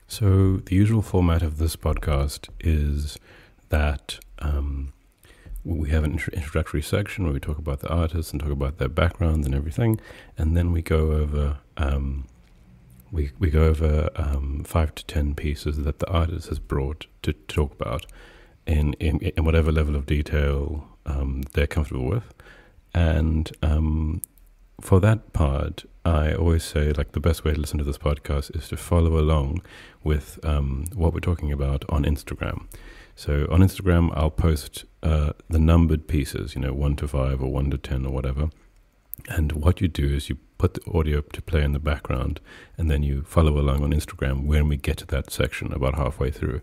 So the usual format of this podcast is that we have an introductory section where we talk about the artists and talk about their backgrounds and everything, and then we go over 5 to 10 pieces that the artist has brought to talk about in whatever level of detail they're comfortable with. And for that part, I always say, like, the best way to listen to this podcast is to follow along with what we're talking about on Instagram. So on Instagram, I'll post the numbered pieces, 1 to 5 or 1 to 10 or whatever. And what you do is you put the audio to play in the background, and then you follow along on Instagram when we get to that section about halfway through.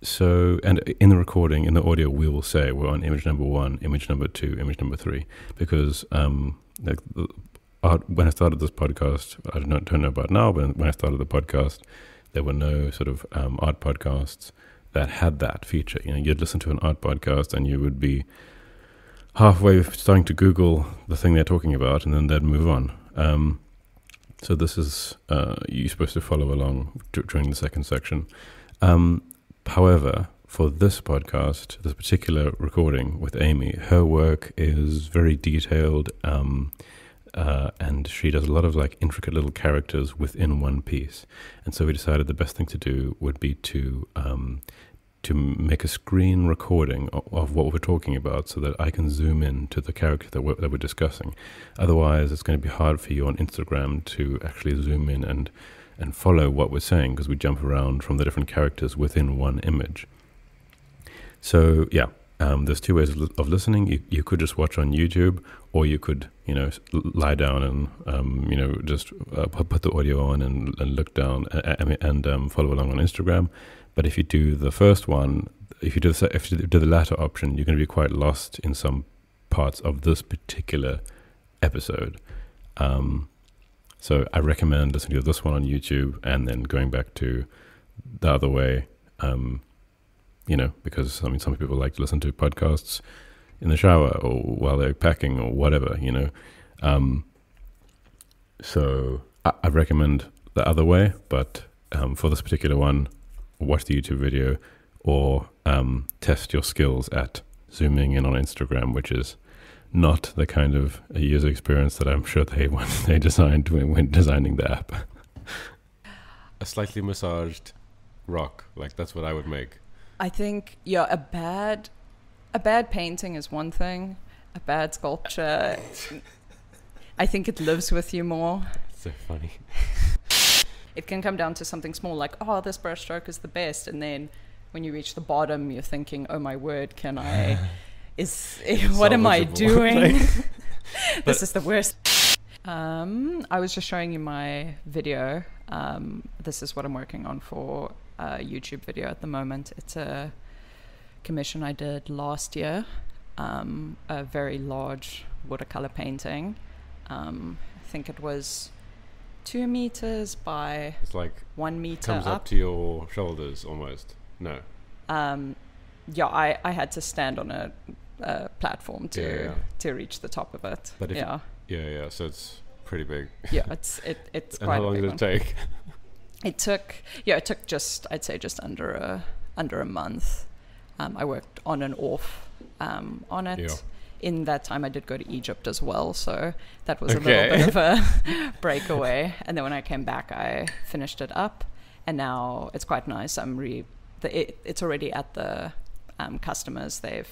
So, and in the recording, in the audio, we will say we're on image number 1, image number 2, image number 3, because when I started this podcast, I don't know about now, but when I started the podcast, there were no sort of art podcasts that had that feature. You'd listen to an art podcast and you would be halfway starting to Google the thing they're talking about, and then they'd move on. So this is, you're supposed to follow along during the second section. However, for this podcast, this particular recording with Aimee, her work is very detailed, and she does a lot of like intricate little characters within one piece. And so we decided the best thing to do would be to make a screen recording of what we're talking about, so that I can zoom in to the character that we're discussing. Otherwise, it's going to be hard for you on Instagram to actually zoom in and follow what we're saying, because we jump around from the different characters within one image. So yeah, there's two ways of listening. You could just watch on YouTube, or you could lie down and just put the audio on and look down and follow along on Instagram. But if you do the first one, if you do the latter option, you're going to be quite lost in some parts of this particular episode. So I recommend listening to this one on YouTube and then going back to the other way, because some people like to listen to podcasts in the shower or while they're packing or whatever, So I recommend the other way, but for this particular one, watch the YouTube video or test your skills at zooming in on Instagram, which is not the kind of a user experience that I'm sure they designed when designing the app. A slightly massaged rock, like that's what I would make. I think a bad painting is one thing. A bad sculpture, I think it lives with you more. So funny. It can come down to something small like, oh, this brushstroke is the best, and then when you reach the bottom, you're thinking, oh my word, what am I doing? This is the worst. I was just showing you my video. This is what I'm working on for a YouTube video at the moment. It's a commission I did last year, a very large watercolor painting. I think it was 2 meters by it's like 1 meter comes up to your shoulders almost. No. I had to stand on a platform to reach the top of it. But so it's pretty big. Yeah, it's and quite. How long did it take? It took just under a month. I worked on and off on it. Yeah. In that time, I did go to Egypt as well, so that was a little bit of a breakaway. And then when I came back, I finished it up, and now it's quite nice. It's already at the customers. They've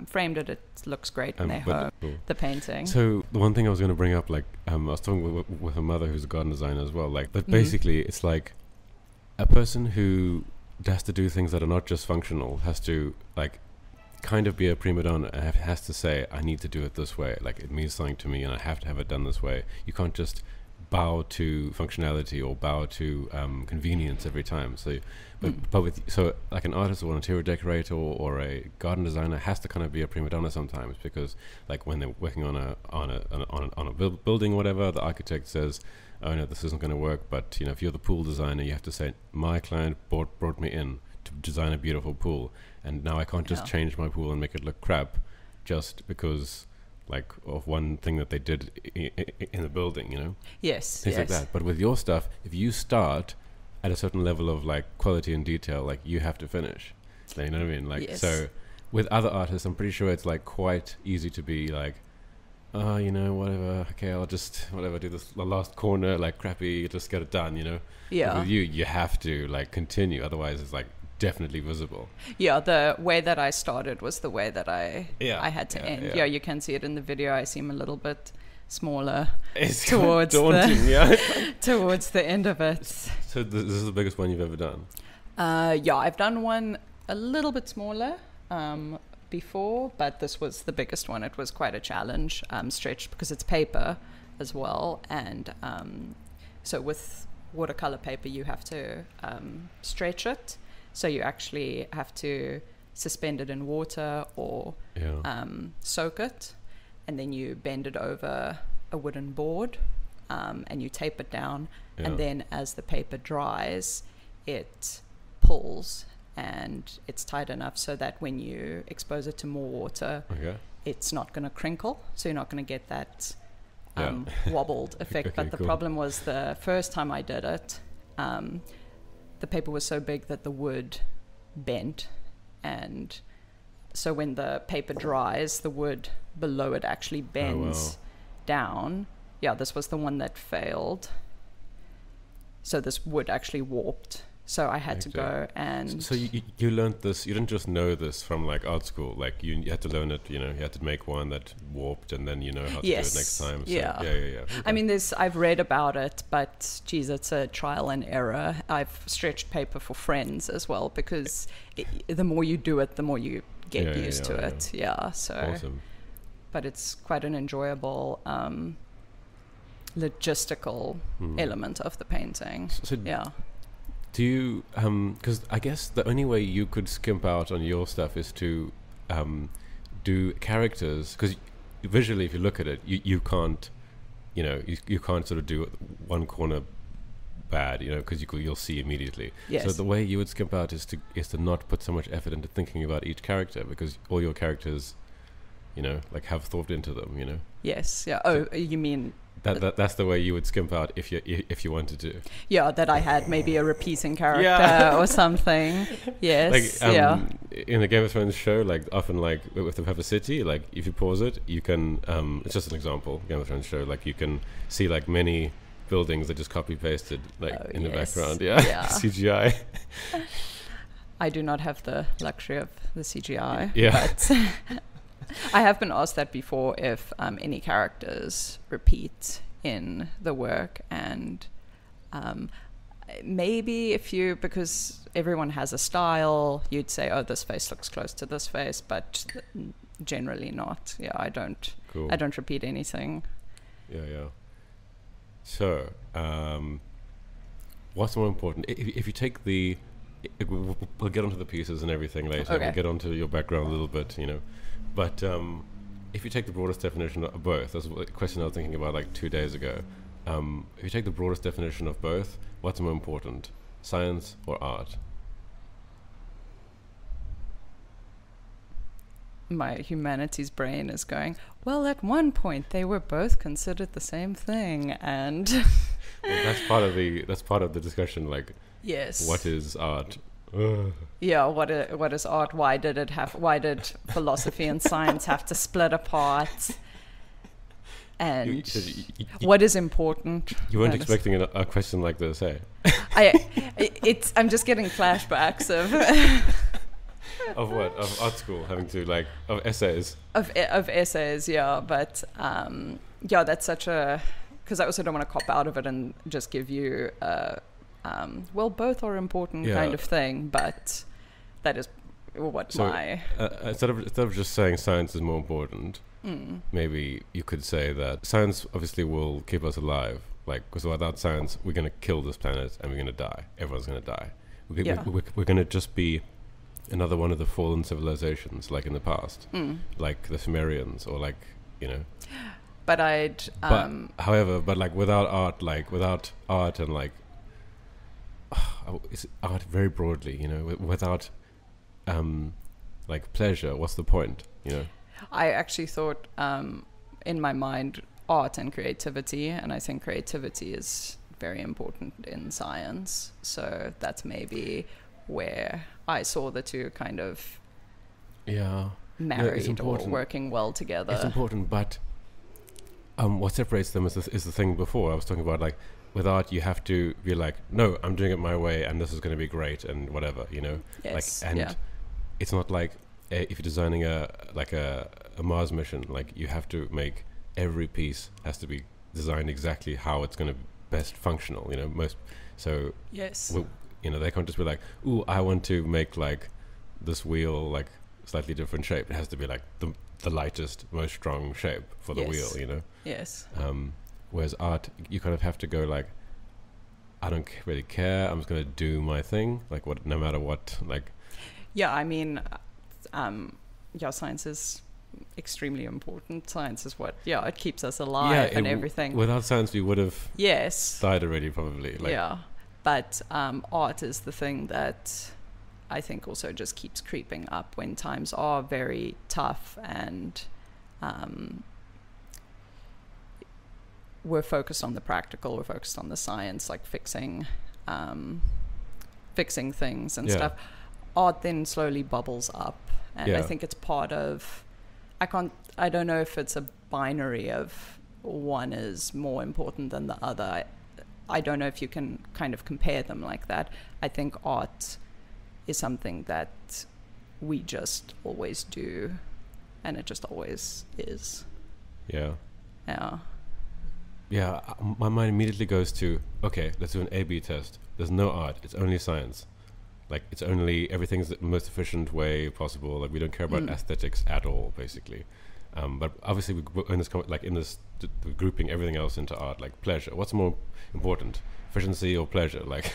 framed it. It looks great when they home the painting. So the one thing I was going to bring up, I was talking with a mother who's a garden designer as well. But basically, it's like a person who has to do things that are not just functional has to kind of be a prima donna and has to say, I need to do it this way. It means something to me, and I have to have it done this way. You can't just bow to functionality or bow to convenience every time. So, like an artist or an interior decorator or a garden designer has to kind of be a prima donna sometimes, because when they're working on a building or whatever, the architect says, oh no, this isn't going to work. But if you're the pool designer, you have to say, my client brought me in to design a beautiful pool, and now I can't just change my pool and make it look crap just because of one thing that they did in the building, Yes. Things like that. But with your stuff, if you start at a certain level of like quality and detail, like you have to finish. You know what I mean? Like, Yes. so with other artists, I'm pretty sure it's like quite easy to be like, oh, you know, whatever, okay, I'll just whatever do this the last corner, like crappy, just get it done, you know. Yeah. But with you have to like continue, otherwise it's like definitely visible. Yeah, the way that I started was the way that I had to end. Yeah. Yeah, you can see it in the video. I seem a little bit smaller It's towards daunting, yeah. towards the end of it. So this is the biggest one you've ever done? Yeah, I've done one a little bit smaller before, but this was the biggest one. It was quite a challenge, stretched because it's paper as well, and so with watercolor paper you have to stretch it, so you actually have to suspend it in water or soak it, and then you bend it over a wooden board, and you tape it down, and then as the paper dries it pulls, and it's tight enough so that when you expose it to more water, it's not going to crinkle, so you're not going to get that wobbled effect. Okay, but the cool. problem was the first time I did it, the paper was so big that the wood bent, and so when the paper dries, the wood below it actually bends down. Yeah, this was the one that failed. So this wood actually warped. So I had to go and... So you learned this, you didn't just know this from like art school, like you had to learn it, you know, you had to make one that warped and then you know how to do it next time. So, yeah. Okay. I mean, I've read about it, but geez, it's a trial and error. I've stretched paper for friends as well, because the more you do it, the more you get used to it. Yeah, so... Awesome. But it's quite an enjoyable logistical element of the painting. So yeah. Do you, because I guess the only way you could skimp out on your stuff is to do characters, because visually if you look at it, you can't, you know, you can't sort of do one corner bad, you know, because you'll see immediately. Yes. So the way you would skimp out is to not put so much effort into thinking about each character, because all your characters, you know, like have thought into them, you know. Yes. Yeah. Oh, you mean... That's the way you would skimp out if you wanted to. Yeah, that I had maybe a repeating character or something. Yes. Like in the Game of Thrones show, like often like if they have a city, like if you pause it, you can. It's just an example. Game of Thrones show, like you can see like many buildings that just copy pasted like in the background. Yeah. CGI. I do not have the luxury of the CGI. Yeah. But I have been asked that before, if any characters repeat in the work, and maybe because everyone has a style, you'd say, oh, this face looks close to this face, but generally not. Yeah, I don't repeat anything. Yeah. So, what's more important? If you take we'll get onto the pieces and everything later. Okay. We'll get onto your background a little bit, you know. But if you take the broadest definition of both, that's a question I was thinking about like 2 days ago. If you take the broadest definition of both, what's more important, science or art? My humanities brain is going, well, at one point they were both considered the same thing, and well, that's part of the discussion. Like, yes, what is art? Yeah, what is art? Why did philosophy and science have to split apart? And what is important? You weren't expecting a question like this, eh? I'm just getting flashbacks of of what? Of art school, having to like of essays. Of essays, yeah. But yeah, that's such a, because I also don't want to cop out of it and just give you well, both are important kind of thing, but that is what instead of just saying science is more important, maybe you could say that science obviously will keep us alive, like, because without science we're going to kill this planet and we're going to die. Everyone's going to die. We're going to just be another one of the fallen civilizations, like in the past, like the Sumerians, or like, you know. But however, like without art and like, it's art very broadly, you know, without like pleasure, what's the point, you know? I actually thought in my mind art and creativity, and I think creativity is very important in science. So that's maybe where I saw the two kind of married or working well together. It's important, but what separates them is the thing before I was talking about. Like with art, you have to be like, no, I'm doing it my way, and this is going to be great, and whatever, you know. Yes. Like, and it's not like if you're designing a Mars mission, like you have to make every piece has to be designed exactly how it's going to be best functional, you know. Yes. You know, they can't just be like, ooh, I want to make like this wheel like slightly different shape. It has to be like the lightest, most strong shape for the wheel, you know. Yes. Whereas art, you kind of have to go like, I don't really care, I'm just going to do my thing, like what, no matter what, like. Yeah, I mean, science is extremely important. Science is what, it keeps us alive and everything. Without science, we would have died already, probably. Like. Yeah, but art is the thing that I think also just keeps creeping up when times are very tough, and we're focused on the practical, we're focused on the science, like fixing things and stuff. Art then slowly bubbles up, and I think it's part of, I don't know if it's a binary of one is more important than the other. I don't know if you can kind of compare them like that. I think art is something that we just always do, and it just always is. Yeah. My mind immediately goes to, okay, let's do an A/B test. There's no art, it's only science. Like, it's only, everything's the most efficient way possible. Like, we don't care about aesthetics at all, basically. But obviously, we're grouping everything else into art, like pleasure. What's more important, efficiency or pleasure? Like,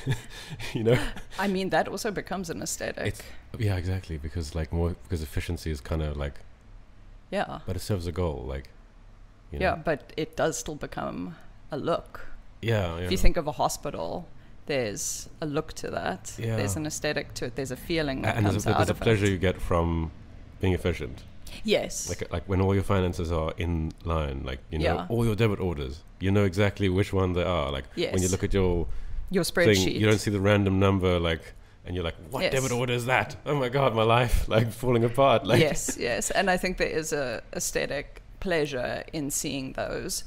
you know. I mean, that also becomes an aesthetic. Exactly, because efficiency is kind of like. Yeah. But it serves a goal, like. You know. Yeah, but it does still become a look. Yeah. If you think of a hospital, there's a look to that. Yeah. There's an aesthetic to it. There's a feeling that comes out of it. And there's a pleasure you get from being efficient. Yes. Like when all your finances are in line, like, you know, all your debit orders, you know exactly which one they are. Like when you look at your spreadsheet, thing, you don't see the random number, like, and you're like, what debit order is that? Oh my God, my life, like, falling apart. Like. Yes. And I think there is a aesthetic pleasure in seeing those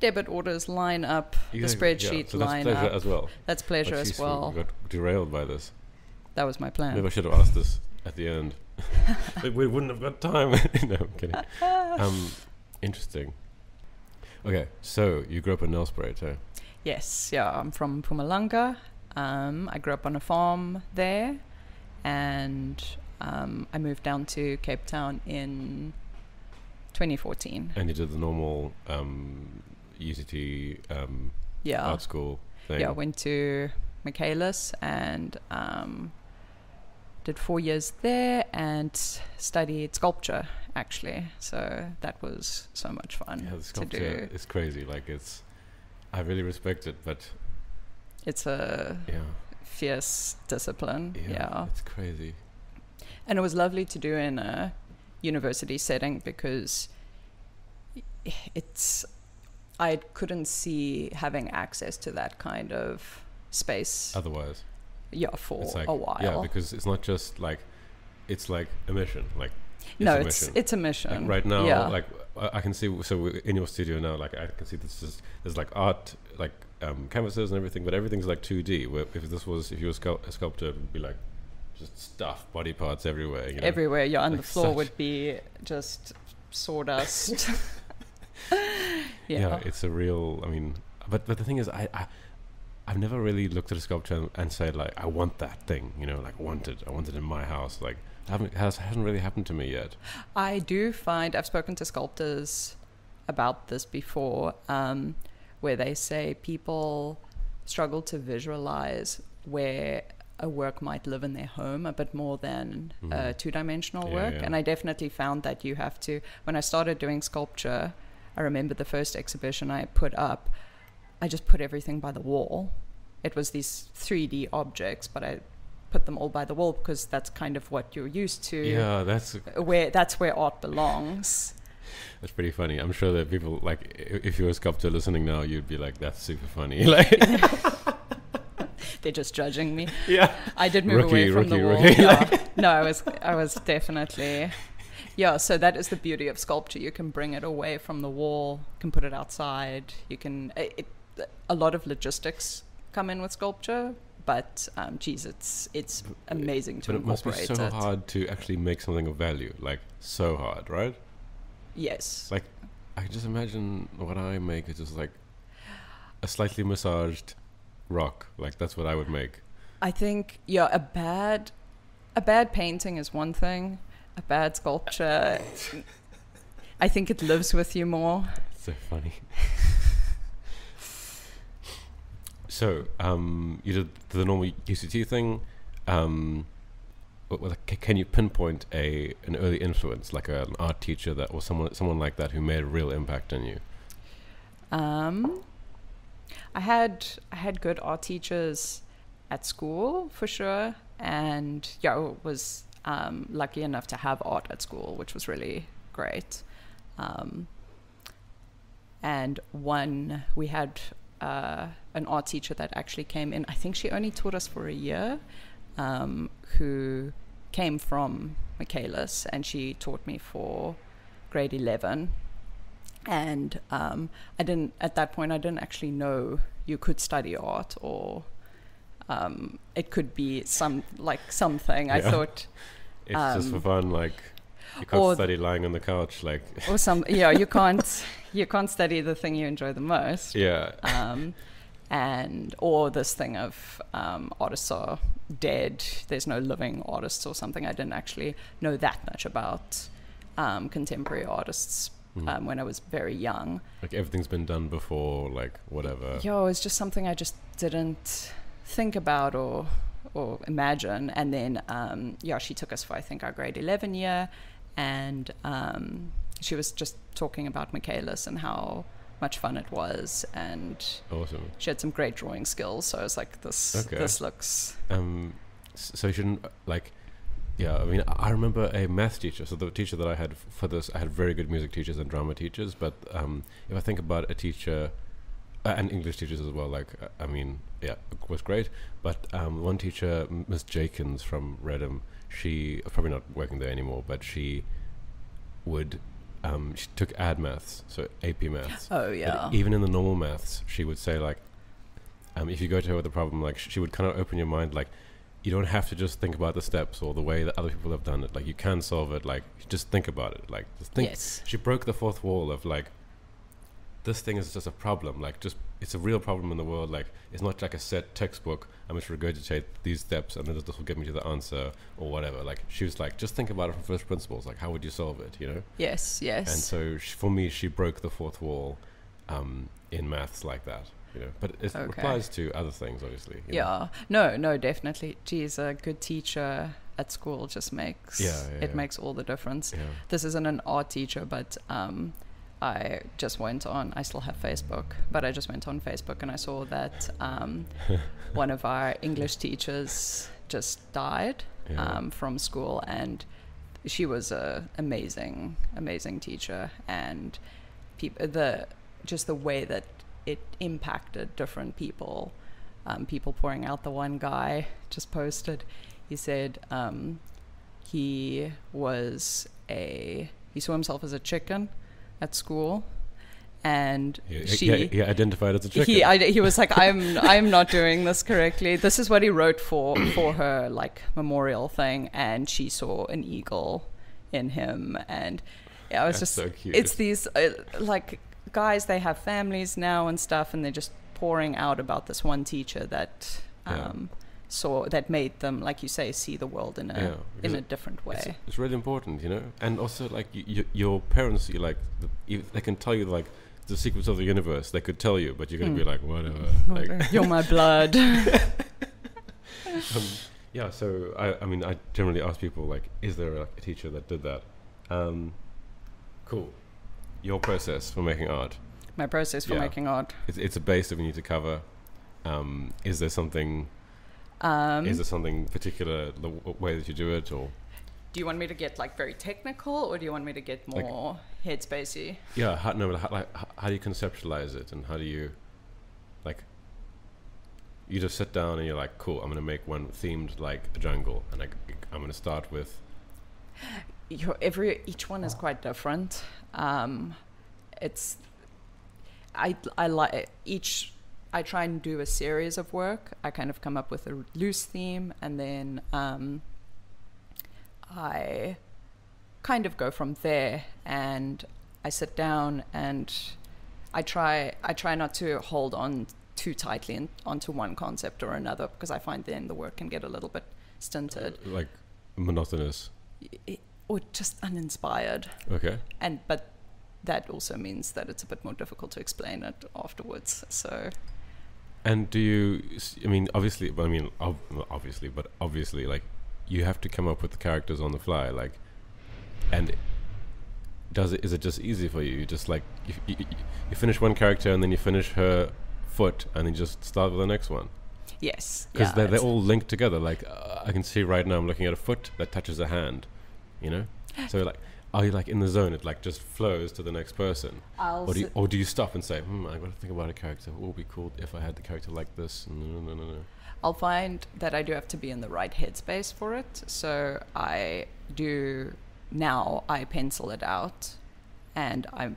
debit orders line up, the spreadsheet so line up. That's pleasure as well. That's pleasure as well. We got derailed by this. That was my plan. Maybe I should have asked this at the end. We wouldn't have got time. No, I'm kidding. Interesting. Okay, so you grew up in Nelspruit, eh? Yes, I'm from Mpumalanga. I grew up on a farm there, and I moved down to Cape Town in 2014. And you did the normal UCT art school thing? Yeah, I went to Michaelis and did 4 years there and studied sculpture, actually. So that was so much fun the sculpture to do. It's crazy. Like, I really respect it, but it's a fierce discipline. Yeah, it's crazy. And it was lovely to do in a university setting because I couldn't see having access to that kind of space otherwise. Yeah, for a while. Yeah, because it's not just like, it's like a mission. Like, it's a mission. Like right now, like I can see. So we're in your studio now, like I can see there's like art, like canvases and everything, but everything's like 2D. Where if you were a sculptor, it would be like just stuff, body parts everywhere. You know? Everywhere. Yeah, and like the floor would be just sawdust. Yeah, it's a real. I mean, but the thing is, I've never really looked at a sculpture and said like, I want that thing, you know, like I want it in my house. Like, it hasn't really happened to me yet. I do find, I've spoken to sculptors about this before, where they say people struggle to visualize where a work might live in their home a bit more than two-dimensional work. And I definitely found that you have to, when I started doing sculpture, I remember the first exhibition I put up, I just put everything by the wall. It was these 3D objects, but I put them all by the wall because that's kind of what you're used to. Yeah, that's where art belongs. That's pretty funny. I'm sure that people, like, if you're a sculptor listening now, you'd be like, that's super funny. Like, they're just judging me. yeah. I did move away from the wall. Yeah. No, I was definitely. Yeah, so that is the beauty of sculpture. You can bring it away from the wall, you can put it outside. You can. A lot of logistics come in with sculpture, but it's amazing to incorporate it. But it must be so hard to actually make something of value. Like, so hard, right? Yes. Like, I just imagine what I make is just like a slightly massaged rock. Like, that's what I would make. I think, yeah, a bad painting is one thing. A bad sculpture, I think it lives with you more. So funny. So, you did the normal UCT thing. Can you pinpoint an early influence, like an art teacher that or someone like that who made a real impact on you? I had good art teachers at school for sure, and yeah, I was lucky enough to have art at school, which was really great. And we had an art teacher that actually came in. I think she only taught us for a year, who came from Michaelis, and she taught me for grade 11. And at that point I didn't actually know you could study art, or it could be something. Yeah. I thought it's just for fun, like you can't study lying on the couch, like or some you can't study the thing you enjoy the most. Yeah. Or this thing of artists are dead, there's no living artists or something. I didn't actually know that much about contemporary artists when I was very young. Like everything's been done before, like whatever. Yeah, it was just something I just didn't think about or imagine. And then she took us for I think our grade 11 year, and she was just talking about Michaelis and how much fun it was, and awesome. She had some great drawing skills, so I was like, this looks so you shouldn't like. Yeah, I mean, I remember a math teacher. So the teacher that I had for this, I had very good music teachers and drama teachers. But if I think about a teacher, and English teachers as well, like, I mean, yeah, it was great. But one teacher, Miss Jakins from Redham, she probably not working there anymore, but she would, she took ad maths, so AP maths. Oh, yeah. But even in the normal maths, she would say, like, if you go to her with a problem, like, she would kind of open your mind, like, you don't have to just think about the steps or the way that other people have done it. Like, you can solve it. Like, just think about it. Like, just think. Yes. She broke the fourth wall of, like, this thing is just a problem. Like, just, it's a real problem in the world. Like, it's not like a set textbook. I must regurgitate these steps and then this will get me to the answer or whatever. Like, she was like, just think about it from first principles. Like, how would you solve it, you know? Yes, yes. And so, for me, she broke the fourth wall in maths like that. You know, but it applies to other things, obviously. Yeah, no, definitely. Geez, a good teacher at school just makes makes all the difference. Yeah. This isn't an art teacher, but I just went on. I still have Facebook, but I just went on Facebook and I saw that one of our English teachers just died from school, and she was a amazing teacher, and just the way that it impacted different people. People pouring out. The one guy just posted, he said he saw himself as a chicken at school, and he identified as a chicken. He was like, I'm not doing this correctly. This is what he wrote for her like memorial thing, and she saw an eagle in him, and I was just so cute. It's these like guys, they have families now and stuff, and they're just pouring out about this one teacher that that made them, like you say, see the world in a different way. It's really important, you know. And also, like, your parents, they can tell you like the secrets of the universe. They could tell you, but you're gonna be like, whatever. Like, you're my blood. Yeah. So I mean, I generally ask people, like, is there a teacher that did that? Cool. Your process for making art. My process for making art. It's a base that we need to cover. Is there something particular, the way that you do it, or? Do you want me to get like very technical, or do you want me to get more headspacey? Yeah, how do you conceptualize it, and how do you, like, you just sit down and you're like, cool, I'm gonna make one themed like a jungle, and I'm gonna start with. Each one is quite different. It's I like each. I try and do a series of work. I kind of come up with a loose theme, and then I kind of go from there, and I sit down and I try not to hold on too tightly onto one concept or another, because I find then the work can get a little bit stunted, like monotonous, or just uninspired. Okay. But that also means that it's a bit more difficult to explain it afterwards. So. And do you? I mean, obviously, but like, you have to come up with the characters on the fly, like, and is it just easy for you? You just like you finish one character and then you finish her foot and then just start with the next one. Yes, because they're all linked together. Like I can see right now, I'm looking at a foot that touches a hand, you know. So like, are you like in the zone? It like just flows to the next person, or do you stop and say, I got to think about a character. What would be cool if I had the character like this? No. I'll find that I do have to be in the right headspace for it. So I pencil it out, and I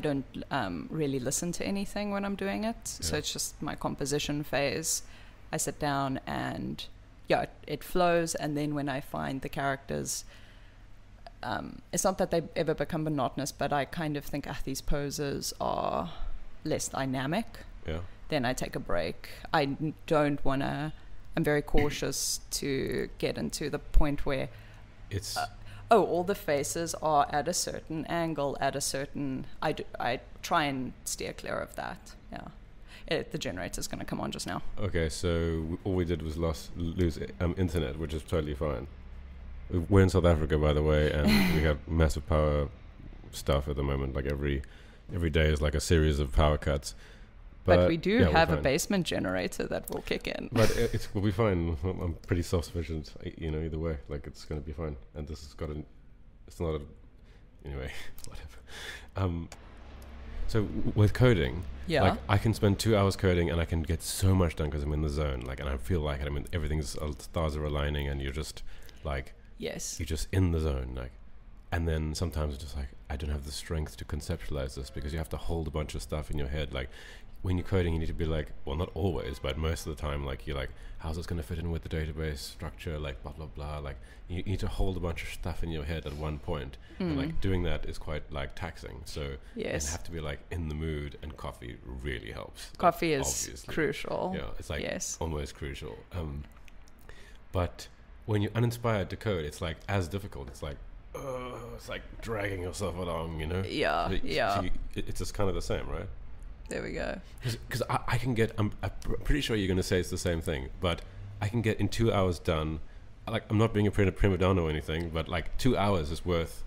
don't really listen to anything when I'm doing it. Yeah. So it's just my composition phase. I sit down and it flows, and then when I find the characters, it's not that they ever become monotonous, but I kind of think, these poses are less dynamic. Yeah. Then I take a break. I don't want to. I'm very cautious to get into the point where it's. All the faces are at a certain angle, at a certain. I try and steer clear of that. Yeah. The generator's going to come on just now. Okay, so all we did was lose internet, which is totally fine. We're in South Africa, by the way, and we have massive power stuff at the moment. Like every day is like a series of power cuts. But we do have a basement generator that will kick in. But we'll be fine. I'm pretty self-sufficient, either way. Like, it's going to be fine. And this has anyway, whatever. So with coding, like, I can spend 2 hours coding and I can get so much done because I'm in the zone. Like, and I feel like it. I mean, stars are aligning and you're just like, yes, you're just in the zone. Like, and then sometimes it's just like, I don't have the strength to conceptualize this, because you have to hold a bunch of stuff in your head. Like, when you're coding, you need to be like, well, not always, but most of the time, like, you're like, how's this going to fit in with the database structure? Like, blah, blah, blah. Like, you need to hold a bunch of stuff in your head at one point. And like, doing that is quite like taxing. So you have to be like in the mood, and coffee really helps. Coffee is obviously crucial. Yeah, it's like almost crucial. But when you're uninspired to code, it's like as difficult. It's like, it's like dragging yourself along, Yeah, so it's just kind of the same, right? There we go. Because I can get, I'm pretty sure you're going to say it's the same thing, but I can get in 2 hours done. Like, I'm not being a prima donna or anything, but like 2 hours is worth,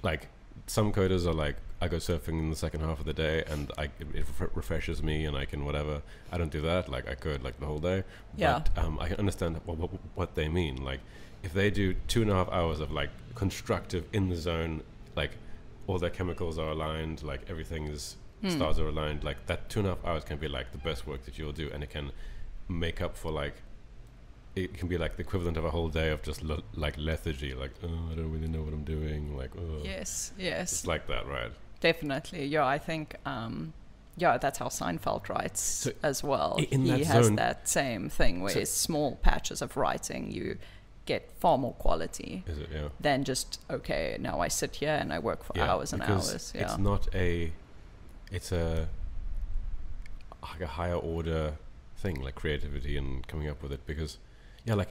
like, some coders are like, I go surfing in the second half of the day and it refreshes me and I can whatever. I don't do that. Like, I code like the whole day. Yeah. But I can understand what they mean. Like, if they do 2.5 hours of like constructive in the zone, like all their chemicals are aligned, like everything is, stars are aligned, like that 2.5 hours can be like the best work that you'll do, and it can make up for like, it can be like the equivalent of a whole day of just like lethargy, like, I don't really know what I'm doing, like, yes it's like that, right? Definitely. I think that's how Seinfeld writes as well. He has that same thing where it's small patches of writing, you get far more quality than just, okay, now I sit here and I work for hours and hours. It's not it's a higher order thing, like creativity and coming up with it, because like,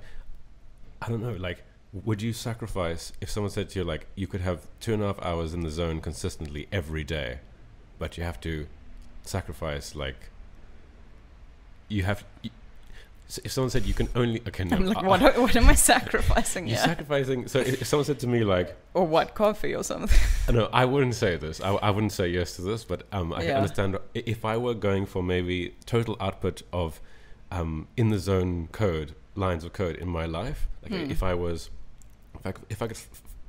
I don't know, like, would you sacrifice, if someone said to you, like, you could have 2.5 hours in the zone consistently every day, but you have to sacrifice, like, so if someone said you can only, I'm like, what am I sacrificing? You're sacrificing. So if someone said to me, like, or what, coffee or something? No, I wouldn't say this. I wouldn't say yes to this. But I can understand if I were going for maybe total output of in the zone code lines of code in my life. Like if I could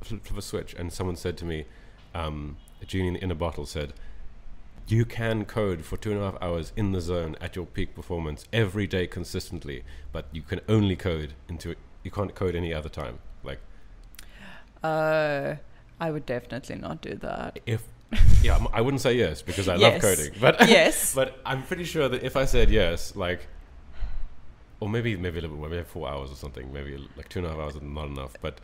flip a switch and someone said to me, a genie in a bottle said, you can code for 2.5 hours in the zone at your peak performance every day consistently, but you can only code you can't code any other time. Like, I would definitely not do that. I wouldn't say yes because I love coding, but yes, but I'm pretty sure that if I said yes, like, or maybe a little bit more, maybe 4 hours or something, maybe like 2.5 hours is not enough, but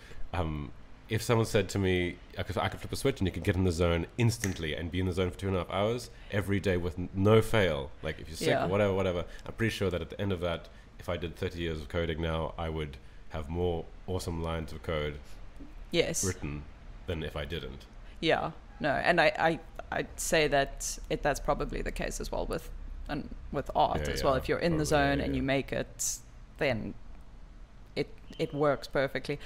if someone said to me, I could flip a switch and you could get in the zone instantly and be in the zone for 2.5 hours every day with no fail, like if you're sick or whatever, I'm pretty sure that at the end of that, if I did 30 years of coding now, I would have more awesome lines of code written than if I didn't. Yeah, no, and I'd say that that's probably the case as well with art as well. If you're in the zone and you make it, then it works perfectly.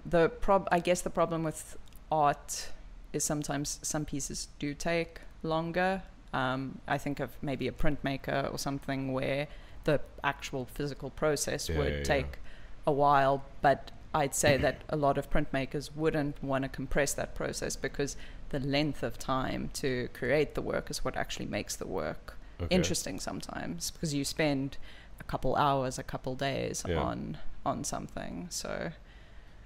I guess the problem with art is sometimes some pieces do take longer. I think of maybe a printmaker or something where the actual physical process would take a while, but I'd say that a lot of printmakers wouldn't want to compress that process because the length of time to create the work is what actually makes the work interesting sometimes, because you spend a couple hours, a couple days on something. So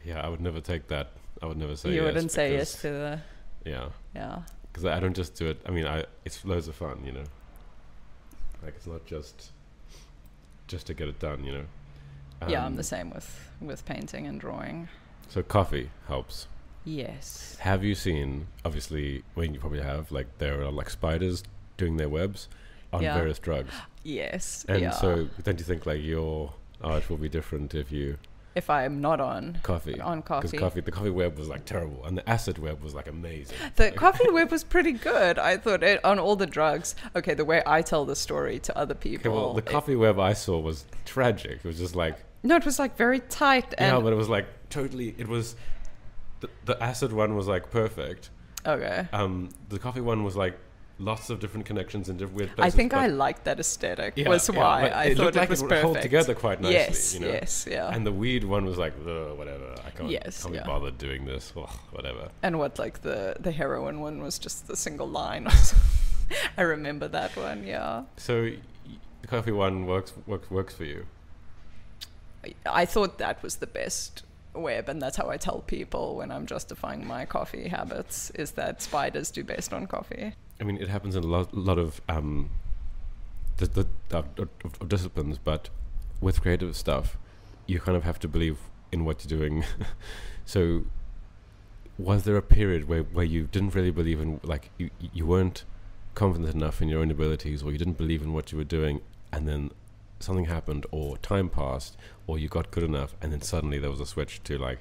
yeah, I would never take that. I would never say yes. You wouldn't say yes to the... Yeah. Because I don't just do it. I mean, it's loads of fun, you know. Like, it's not just to get it done, you know. I'm the same with painting and drawing. So coffee helps. Yes. Have you seen, obviously, well, you probably have, like, there are, like, spiders doing their webs on various drugs. Yes. And so don't you think, like, your art will be different if I'm not on coffee? Because the coffee web was like terrible, and the acid web was like amazing. The coffee web was pretty good. I thought on all the drugs. Okay, the way I tell the story to other people. Okay, well, the coffee web I saw was tragic. It was just like it was like very tight. And but it was like totally. It was the acid one was like perfect. Okay. The coffee one was like lots of different connections in different weird places. I think I liked that aesthetic. Was why I thought it was perfect. It hold together quite nicely. Yes, you know? Yes, yeah. And the weed one was like, whatever. I can't be bothered doing this. Ugh, whatever. And what, like the heroin one was just the single line. I remember that one. Yeah. So the coffee one works for you. I thought that was the best web, and that's how I tell people when I'm justifying my coffee habits, is that spiders do best on coffee. I mean, it happens in a lot of disciplines, but with creative stuff, you kind of have to believe in what you're doing. So was there a period where you didn't really believe in, like, you weren't confident enough in your own abilities, or you didn't believe in what you were doing, and then something happened, or time passed, or you got good enough, and then suddenly there was a switch to, like,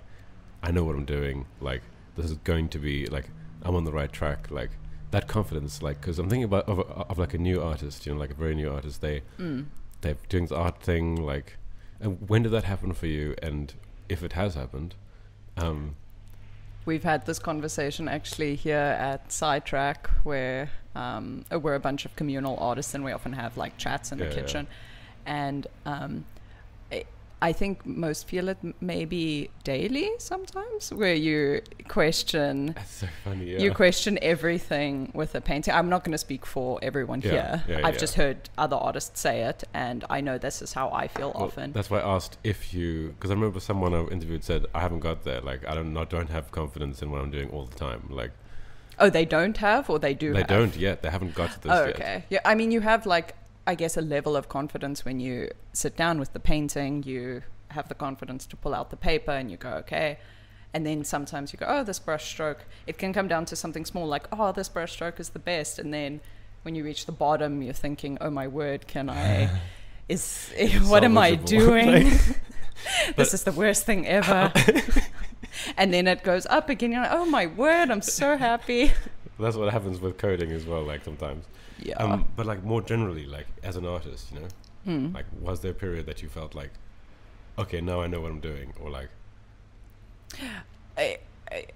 I know what I'm doing, like, this is going to be, like, I'm on the right track, like, that confidence, like, because I'm thinking of like a new artist, you know, like a very new artist, they're doing the art thing, like, and when did that happen for you, and if it has happened? We've had this conversation actually here at Sidetrack, where we're a bunch of communal artists, and we often have like chats in the kitchen, and I think most feel it maybe daily sometimes, where you question. That's so funny. Yeah. You question everything with a painting. I'm not going to speak for everyone here. I've just heard other artists say it, and I know this is how I feel often. That's why I asked because I remember someone I interviewed said, I haven't got there. Like, I don't have confidence in what I'm doing all the time. Like, oh, they don't have, or they do. They don't yet. They haven't got to this yet. Okay. Yeah. I mean, you have, like, I guess, a level of confidence when you sit down with the painting. You have the confidence to pull out the paper and you go, okay. And then sometimes you go, oh, this brush stroke. It can come down to something small, like, oh, this brush stroke is the best. And then when you reach the bottom, you're thinking, oh my word, what am I doing? This is the worst thing ever. And then it goes up again. You're like, oh my word, I'm so happy. That's what happens with coding as well, like, sometimes. Yeah. But, like, more generally, like, as an artist, you know, like, was there a period that you felt like, okay, now I know what I'm doing, or like?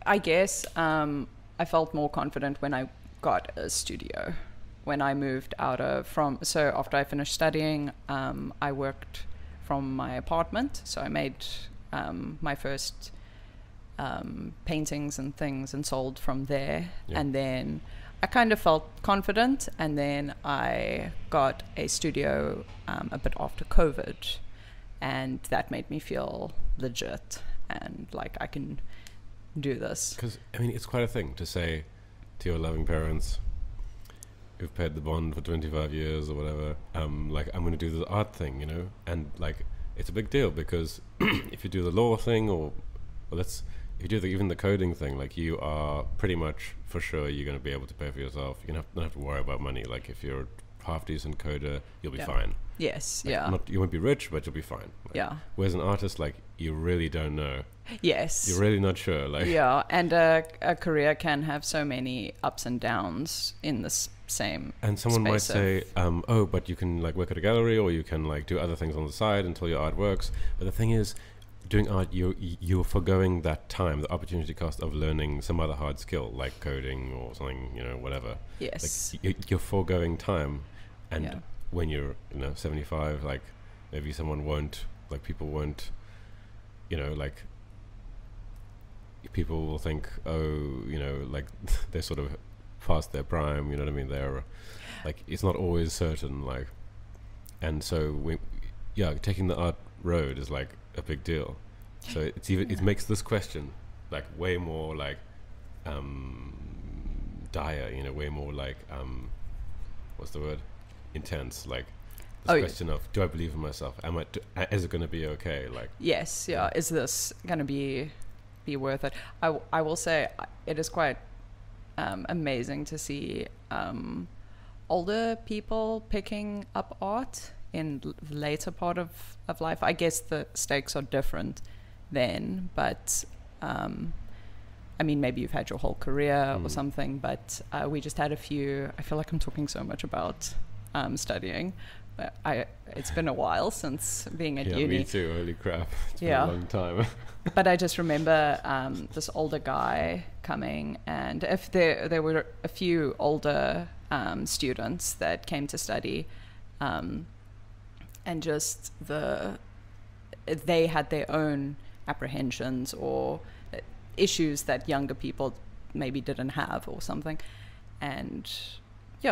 I guess I felt more confident when I got a studio, when I moved so after I finished studying, I worked from my apartment. So I made my first paintings and things and sold from there. Yeah. And then I kind of felt confident, and then I got a studio a bit after COVID, and that made me feel legit and like I can do this. Because, I mean, it's quite a thing to say to your loving parents who've paid the bond for 25 years or whatever, like, I'm going to do the art thing, you know? And, like, it's a big deal because if you do the law thing if you do even the coding thing, like, you are pretty much for sure you're going to be able to pay for yourself. You don't have to worry about money. Like, if you're a half-decent coder, you'll be fine. Yes, like, you won't be rich, but you'll be fine. Like, yeah. Whereas an artist, like, you really don't know. Yes. You're really not sure. Like, yeah, and a career can have so many ups and downs in this same and someone might space say, oh, but you can, like, work at a gallery, or you can, like, do other things on the side until your art works. But the thing is, doing art, you're forgoing that time, the opportunity cost of learning some other hard skill, like coding or something, you know, whatever. Yes. Like, you're foregoing time. And when you're, 75, like, maybe people won't, like, people will think, oh, like, they're sort of past their prime, you know what I mean? They're, like, it's not always certain, like, and so taking the art road is, like, a big deal. So it makes this question, like, way more, like, dire, way more, like, what's the word? Intense, like, this question of, do I believe in myself? Is it going to be okay? Like, yes, yeah. Is this going to be worth it? I will say it is quite amazing to see older people picking up art in the later part of life. I guess the stakes are different then, but I mean, maybe you've had your whole career or something, but we just had a few. I feel like I'm talking so much about studying. It's been a while since being at uni. Me too. Holy crap! It's been a long time. But I just remember this older guy coming, and if there were a few older students that came to study, and just they had their own apprehensions or issues that younger people maybe didn't have or something, and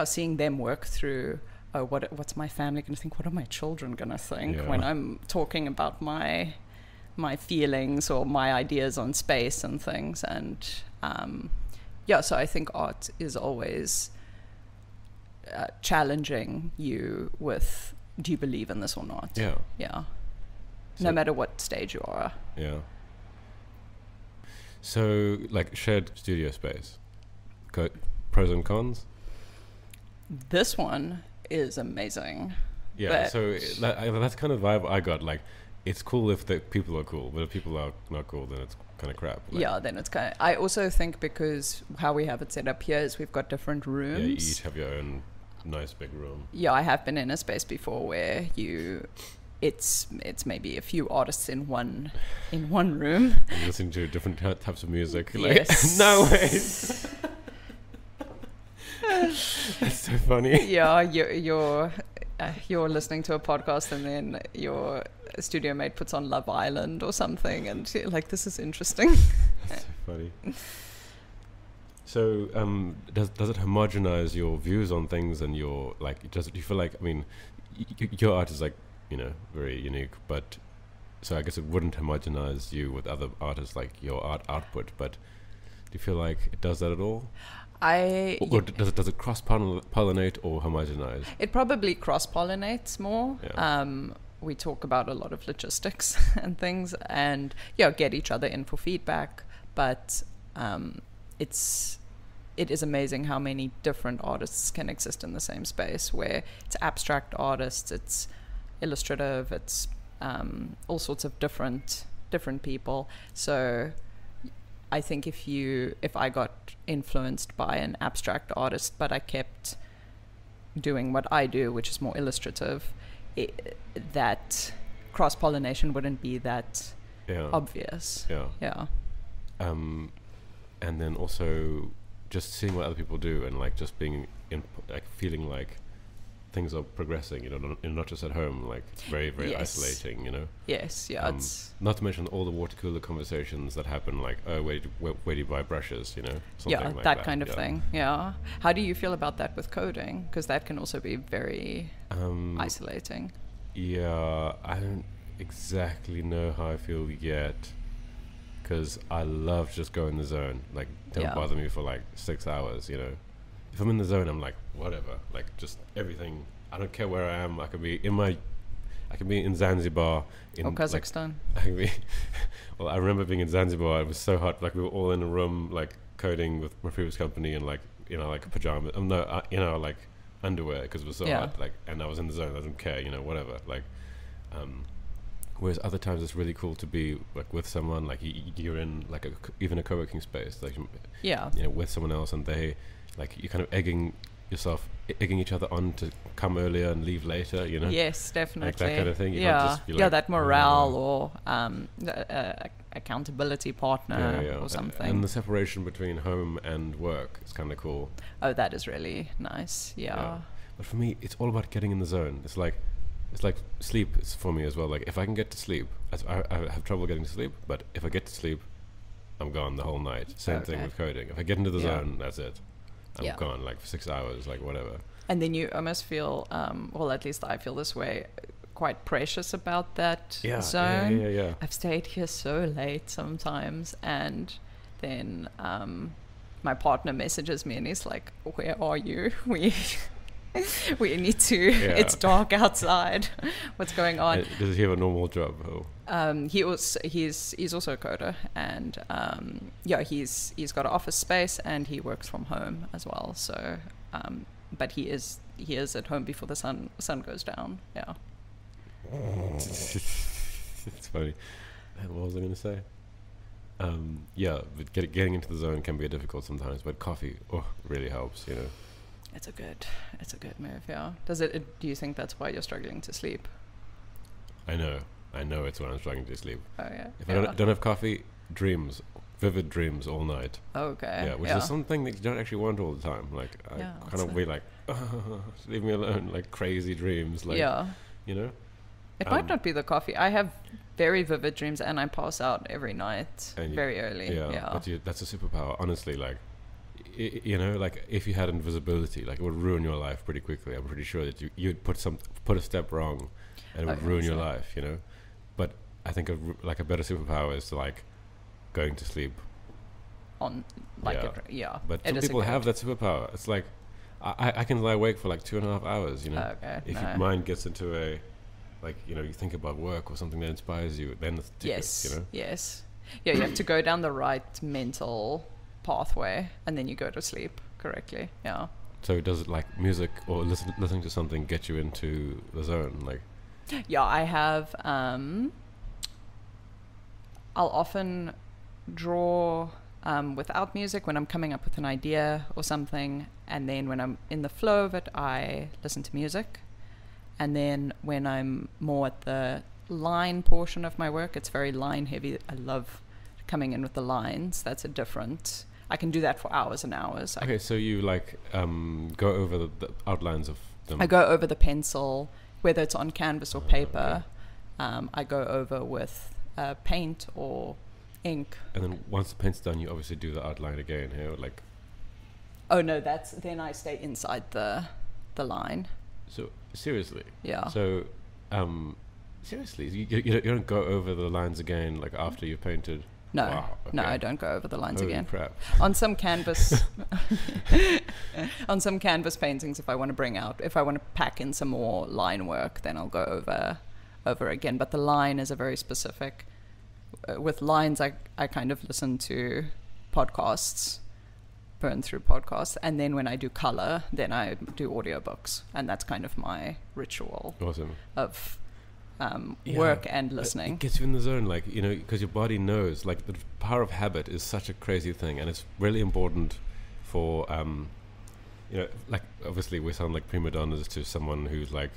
seeing them work through, what's my family going to think, what are my children going to think when I'm talking about my feelings or my ideas on space and things. And so I think art is always challenging you with, do you believe in this or not? So no matter what stage you are. So, like, shared studio space, pros and cons? This one is amazing. So that's kind of vibe I got. Like, it's cool if the people are cool, but if people are not cool, then it's kind of crap. Like, then it's kind of... I also think because how we have it set up here is we've got different rooms. You each have your own nice big room. I have been in a space before where it's maybe a few artists in one room. And listening to different types of music. Yes. Like, no way. That's so funny. You're listening to a podcast and then your studio mate puts on Love Island or something, and you're like, this is interesting. That's so funny. So does it homogenize your views on things and your, like, do you feel like, I mean, your art is, like, very unique, but so I guess it wouldn't homogenize you with other artists, like your art output, but do you feel like it does that at all? Or does it cross-pollinate or homogenize? It probably cross-pollinates more. We talk about a lot of logistics and things, and get each other in for feedback, but it is amazing how many different artists can exist in the same space, where it's abstract artists, it's illustrative, it's all sorts of different people. So I think if I got influenced by an abstract artist, but I kept doing what I do, which is more illustrative, that cross-pollination wouldn't be that obvious. And then also just seeing what other people do and, like, just being in, like, feeling like things are progressing, not just at home, like it's very, very isolating, Yes, yeah. It's not to mention all the water cooler conversations that happen, like, oh, where do you buy brushes, something like that kind of thing. Yeah. How do you feel about that with coding? Because that can also be very isolating. Yeah, I don't exactly know how I feel yet, because I love just go in the zone. Like, don't bother me for like 6 hours, If I'm in the zone, I'm like, whatever, like just everything. I don't care where I am. I can be in Zanzibar, or Kazakhstan. I can be. Well, I remember being in Zanzibar. It was so hot. Like we were all in a room, like coding with my previous company, and like like pajamas. Like underwear, because it was so hot. Like, and I was in the zone. I don't care, whatever. Like, whereas other times it's really cool to be like with someone. Like you're in like even a co-working space. Like with someone else, and they. Like you're kind of egging each other on to come earlier and leave later, Yes, definitely. Like that kind of thing. You can't just be like, that morale or accountability partner or something. And the separation between home and work is kind of cool. Oh, that is really nice. Yeah. But for me, it's all about getting in the zone. It's like sleep is for me as well. Like if I can get to sleep, I have trouble getting to sleep, but if I get to sleep, I'm gone the whole night. Same thing with coding. If I get into the zone, that's it. I'm gone, like for 6 hours, like whatever. And then you almost feel, well, at least I feel this way, quite precious about that zone. Yeah. I've stayed here so late sometimes, and then my partner messages me and he's like, "Where are you? We need to. It's dark outside. What's going on?" Does he have a normal job? He's also a coder, and he's got an office space and he works from home as well. So, but he is at home before the sun goes down. Yeah. It's funny. What was I going to say? But getting into the zone can be difficult sometimes, but coffee really helps. It's a good move. Yeah. Do you think that's why you're struggling to sleep? I know it's when I'm struggling to sleep. Oh yeah. If I don't have coffee, vivid dreams all night. Okay. Yeah, which is something that you don't actually want all the time. Like I kind of be like, leave me alone. Like crazy dreams. Like It might not be the coffee. I have very vivid dreams and I pass out every night very early. Yeah. But that's a superpower. Honestly, like. Like if you had invisibility, like it would ruin your life pretty quickly. I'm pretty sure that you'd put a step wrong, and it would ruin your life. But I think a better superpower is like going to sleep. On But some people have that superpower. It's like I can lie awake for like 2.5 hours. Okay. If your mind gets into a you think about work or something that inspires you, then it's tickets, Yes. Yeah, you have to go down the right mental pathway and then you go to sleep correctly. Yeah. So does it like music or listening to something get you into the zone? Like I have I'll often draw without music when I'm coming up with an idea or something, and then when I'm in the flow of it I listen to music, and then when I'm more at the line portion of my work, it's very line heavy. I love coming in with the lines. That's I can do that for hours and hours. Okay, so you like go over the outlines of them. I go over the pencil, whether it's on canvas or paper. Okay. I go over with paint or ink. And then once the paint's done, you obviously do the outline again here, like. Oh no, then I stay inside the line. So seriously. Yeah. So, seriously, you don't go over the lines again like after you've painted. No, wow, okay. No, I don't go over the lines Holy again. Crap. On some canvas, paintings, if I want to pack in some more line work, then I'll go over again. But the line is a very specific. With lines, I kind of listen to podcasts, burn through podcasts, and then when I do color, then I do audiobooks, and that's kind of my ritual. Awesome. Of work and listening. It gets you in the zone, like, because your body knows, like, the power of habit is such a crazy thing, and it's really important for, like, obviously we sound like prima donnas to someone who's like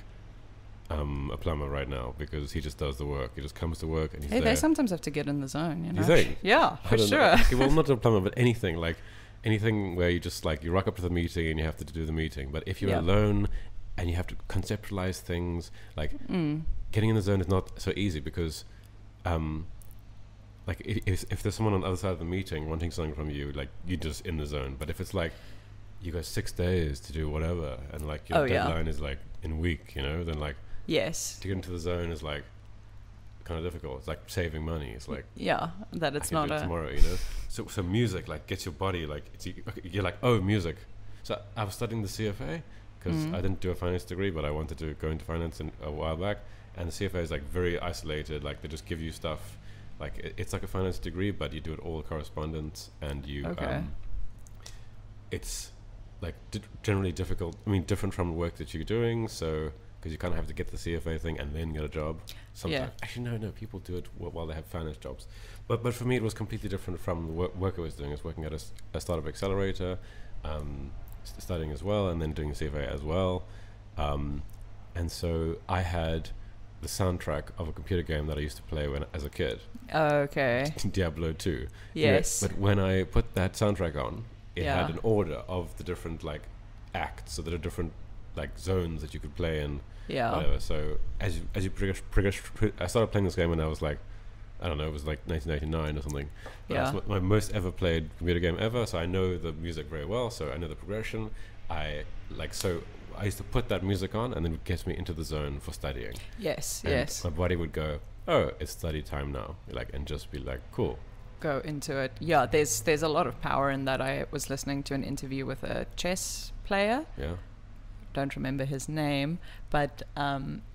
a plumber right now, because he just does the work. He just comes to work and he's there. They sometimes have to get in the zone, You think? Yeah, for sure. Okay, well, not a plumber, but anything where you just like, you rock up to the meeting and you have to do the meeting. But if you're alone and you have to conceptualize things. Like getting in the zone is not so easy because like if there's someone on the other side of the meeting wanting something from you, like you're just in the zone. But if it's like you got 6 days to do whatever, and like your deadline is like in a week, you know, then like to get into the zone is like kind of difficult. It's like saving money. It's like that it's not tomorrow, you know. So music like gets your body like you're like, oh, music. So I was studying the CFA because I didn't do a finance degree, but I wanted to go into finance a while back. And the CFA is like very isolated. Like they just give you stuff. Like it's like a finance degree, but you do it all correspondence, and you it's like generally difficult. I mean, different from the work that you're doing. So because you kind of have to get the CFA thing and then get a job. Sometimes actually no, people do it while they have finance jobs. But for me, it was completely different from the work I was doing. I was working at a startup accelerator, studying as well, and then doing a CFA as well. And so I had the soundtrack of a computer game that I used to play as a kid. Okay. Diablo 2. Yes. But when I put that soundtrack on, it had an order of the different like acts, so there are different like zones that you could play in. Whatever. So as you progress, I started playing this game when I was like, I don't know, it was like 1999 or something. That was my most ever played computer game ever. So I know the music very well. So I know the progression. I used to put that music on, and then it gets me into the zone for studying. Yes. My body would go, oh, it's study time now, like, and just be like, cool. Go into it. Yeah, there's a lot of power in that. I was listening to an interview with a chess player. Yeah. Don't remember his name, but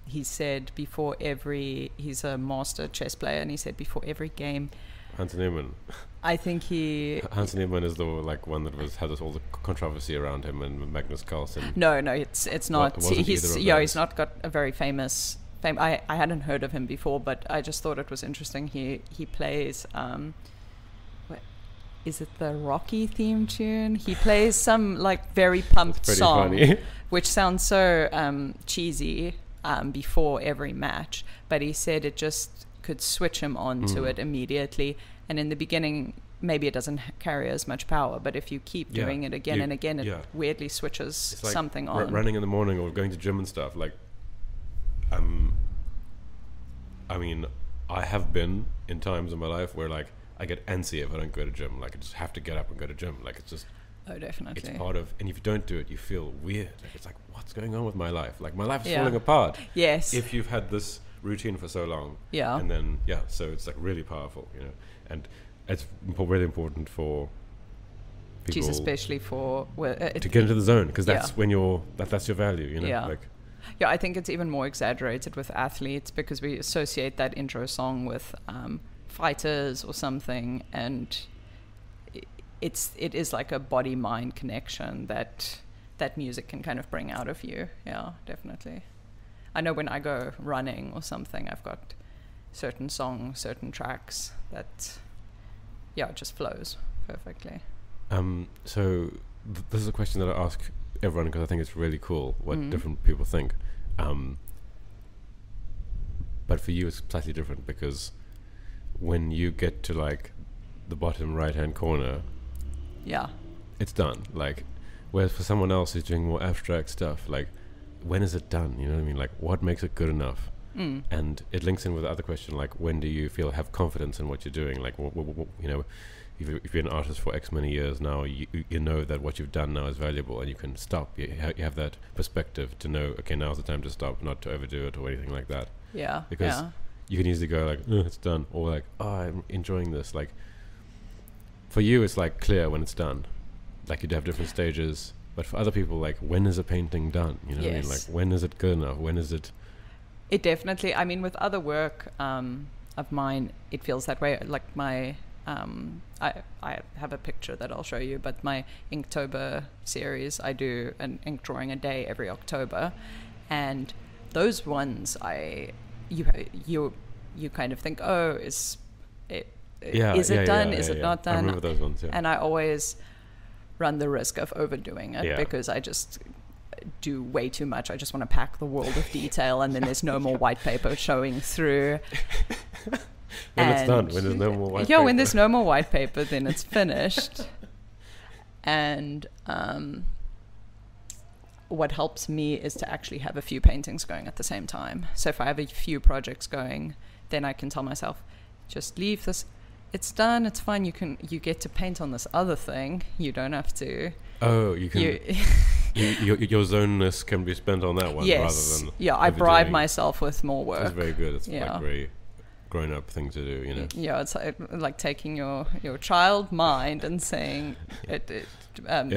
he said he's a master chess player, and he said before every game, Hans Niemann. I think Hans Niemann is the one that had all the controversy around him, and Magnus Carlsen. No, it's not. He's not got a very famous. I hadn't heard of him before, but I just thought it was interesting. He plays. Is it the Rocky theme tune? He plays some like very pumped song, funny. Which sounds so cheesy before every match. But he said it just could switch him on to it immediately. And in the beginning, maybe it doesn't carry as much power. But if you keep doing it again and again, it weirdly switches it's like something on. Running in the morning or going to gym and stuff. Like, I mean, I have been in times in my life where like I get antsy if I don't go to gym. Like I just have to get up and go to gym. Like it's just. Oh, definitely. It's part of, and if you don't do it, you feel weird. Like it's like, what's going on with my life? Like my life is falling apart. Yes. If you've had this routine for so long. Yeah. And then so it's like really powerful, you know, and it's really important for people. Especially for to get into the zone, because that's when that's your value, you know. Yeah. Yeah, I think it's even more exaggerated with athletes because we associate that intro song with fighters or something, and it is like a body-mind connection that music can kind of bring out of you. Yeah, definitely. I know when I go running or something, I've got certain songs, certain tracks that, it just flows perfectly. So this is a question that I ask everyone because I think it's really cool what different people think. But for you, it's slightly different because when you get to like the bottom right-hand corner, it's done. Like, whereas for someone else who's doing more abstract stuff, like, when is it done? You know what I mean? Like, what makes it good enough? And it links in with the other question, like, when do you have confidence in what you're doing? Like, you know, if you're an artist for X many years now, you know that what you've done now is valuable, and you can stop. You have that perspective to know, okay, now's the time to stop, not to overdo it or anything like that. Yeah. Because you can easily go like, oh, it's done, or like, oh, I'm enjoying this. Like, for you, it's like clear when it's done. Like, you'd have different stages. But for other people, like, when is a painting done? You know what I mean? Like, when is it good enough? When is it? It definitely, I mean, with other work of mine, it feels that way. Like my, I have a picture that I'll show you, but my Inktober series, I do an ink drawing a day every October. And those ones, you kind of think, oh, is it done? Is it not done? I remember those ones, And I always run the risk of overdoing it because I just do way too much. I just want to pack the world of detail, and then there's no more white paper showing through. When it's done, when there's no more white paper. Yeah, when there's no more white paper, then it's finished. And what helps me is to actually have a few paintings going at the same time. So if I have a few projects going, then I can tell myself, just leave this. It's done. It's fine. You get to paint on this other thing. You don't have to. Oh, you can. Your zoneness can be spent on that one, yes. rather than. Yeah, I bribe myself with more work. That's very good. It's like very grown-up thing to do, you know. Yeah, it's like taking your child mind and saying,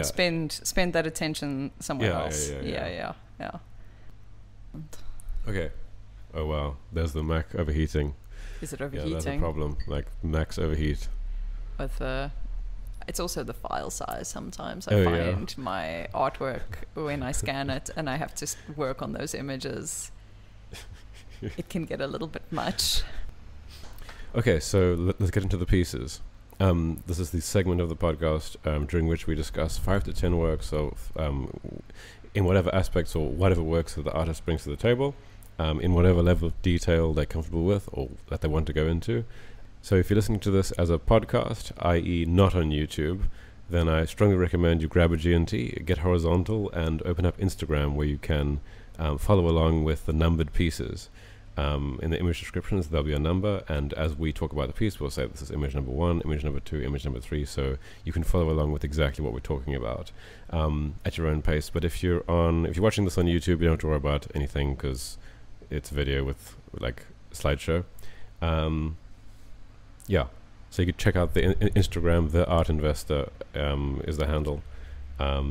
spend that attention somewhere else. Yeah. Okay. Oh wow, there's the Mac overheating. Is it overheating? Yeah, that's a problem. Like Macs overheat. With it's also the file size. Sometimes I find my artwork when I scan it and I have to work on those images, it can get a little bit much. Okay, so let's get into the pieces. This is the segment of the podcast during which we discuss 5 to 10 works of in whatever aspects or whatever works that the artist brings to the table, in whatever level of detail they're comfortable with or that they want to go into. So if you're listening to this as a podcast, i.e. not on YouTube, then I strongly recommend you grab a G&T, get horizontal, and open up Instagram where you can follow along with the numbered pieces. In the image descriptions, there'll be a number, and as we talk about the piece, we'll say this is image number 1, image number 2, image number 3, so you can follow along with exactly what we're talking about at your own pace. But if you're watching this on YouTube, you don't have to worry about anything because it's video with like slideshow. So you could check out the Instagram. The Art Investor is the handle, or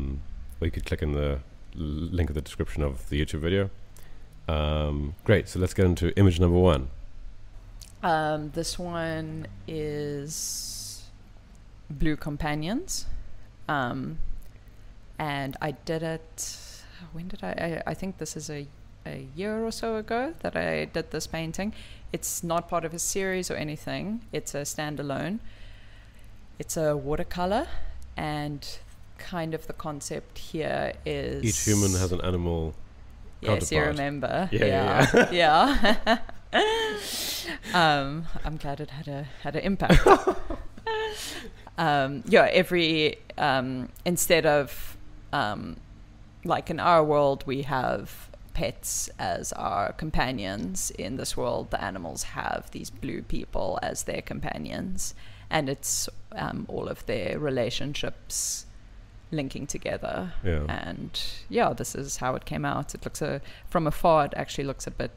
you could click in the link in the description of the YouTube video. Great, so let's get into image number 1. This one is Blue Companions, and I did it, when did I think this is a year or so ago that I did this painting. It's not part of a series or anything, it's a standalone. It's a watercolor, and kind of the concept here is each human has an animal. Yes, you remember. Yeah. I'm glad it had an impact. Every instead of like in our world we have pets as our companions. In this world, the animals have these blue people as their companions, and it's all of their relationships linking together. And this is how it came out. It looks from afar it actually looks a bit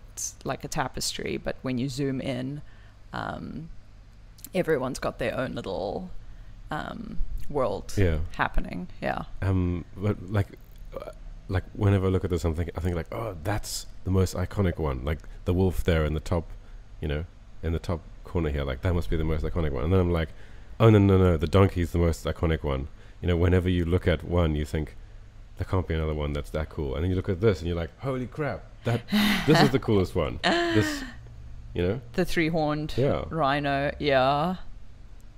like a tapestry, but when you zoom in, everyone's got their own little world happening. But like whenever I look at this, I think like, oh, that's the most iconic one, like the wolf there in the top, in the top corner here, like that must be the most iconic one. And then I'm like, oh no, the donkey's the most iconic one. Whenever you look at one, you think there can't be another one that's that cool. And then you look at this and you're like, holy crap, this is the coolest one. This, the 3-horned rhino,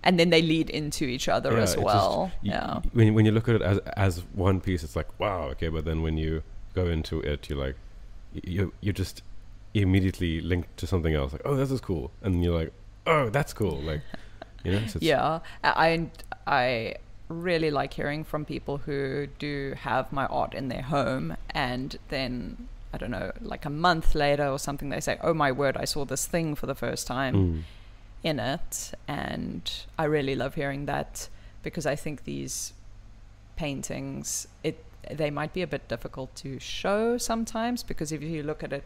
and then they lead into each other as well. When you look at it as one piece, it's like, wow, okay. But then when you go into it, you're like, you just immediately linked to something else. Like, oh, this is cool, and then you're like, oh, that's cool. Like, So I really like hearing from people who do have my art in their home, and then I don't know, like a month later or something, they say, oh my word, I saw this thing for the first time in it. And I really love hearing that, because I think these paintings, they might be a bit difficult to show sometimes, because if you look at it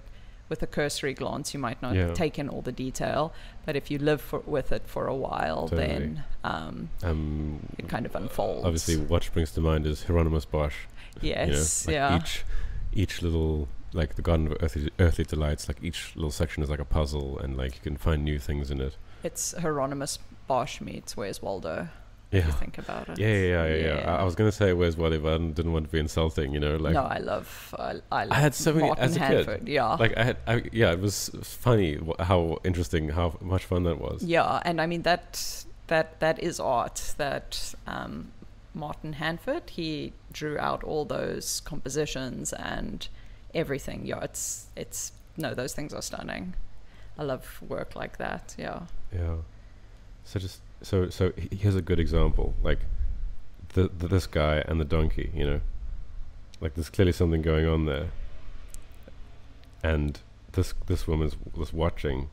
with a cursory glance, you might not take in all the detail, but if you live with it for a while, then it kind of unfolds. Obviously, what springs to mind is Hieronymus Bosch. Yes, Each little, like the Garden of Earthly Delights, like each little section is like a puzzle, and like you can find new things in it. It's Hieronymus Bosch meets Where's Waldo. If you think about it. Yeah. I was gonna say Where's Waldo, but I didn't want to be insulting, like. No, I love I had so many Martin as a Hanford, kid. Like it was funny how interesting, how much fun that was. Yeah, and I mean that is art. That Martin Hanford, he drew out all those compositions and everything. Yeah, it's those things are stunning. I love work like that. Yeah. So here's a good example, like this guy and the donkey, like there's clearly something going on there, and this woman was watching,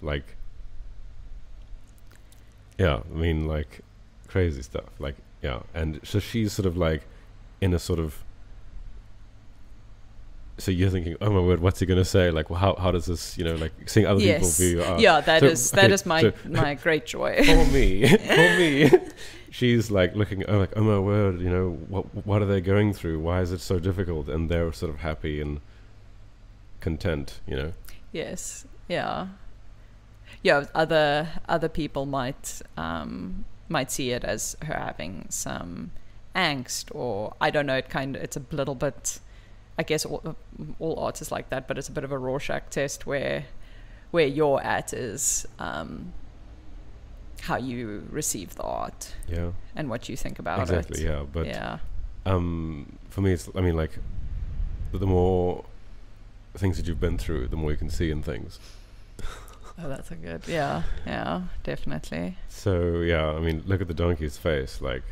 like, yeah, I mean, like, crazy stuff, like, yeah, and so she's sort of like in a sort of, so you're thinking, oh my word, what's he going to say? Like, well, how does this, like seeing other people view art? Yeah, that is my great joy. For me, she's like looking, oh my word, what are they going through? Why is it so difficult? And they're sort of happy and content, Yes, yeah. Yeah, other people might see it as her having some angst, or I don't know. It's a little bit. I guess all art is like that, but it's a bit of a Rorschach test where you're at is how you receive the art, yeah, and what you think about exactly, it. yeah. But yeah, for me, it's, I mean, like, the more things that you've been through, the more you can see in things. Oh, that's a good. Yeah, definitely. So yeah, I mean, look at the donkey's face, like,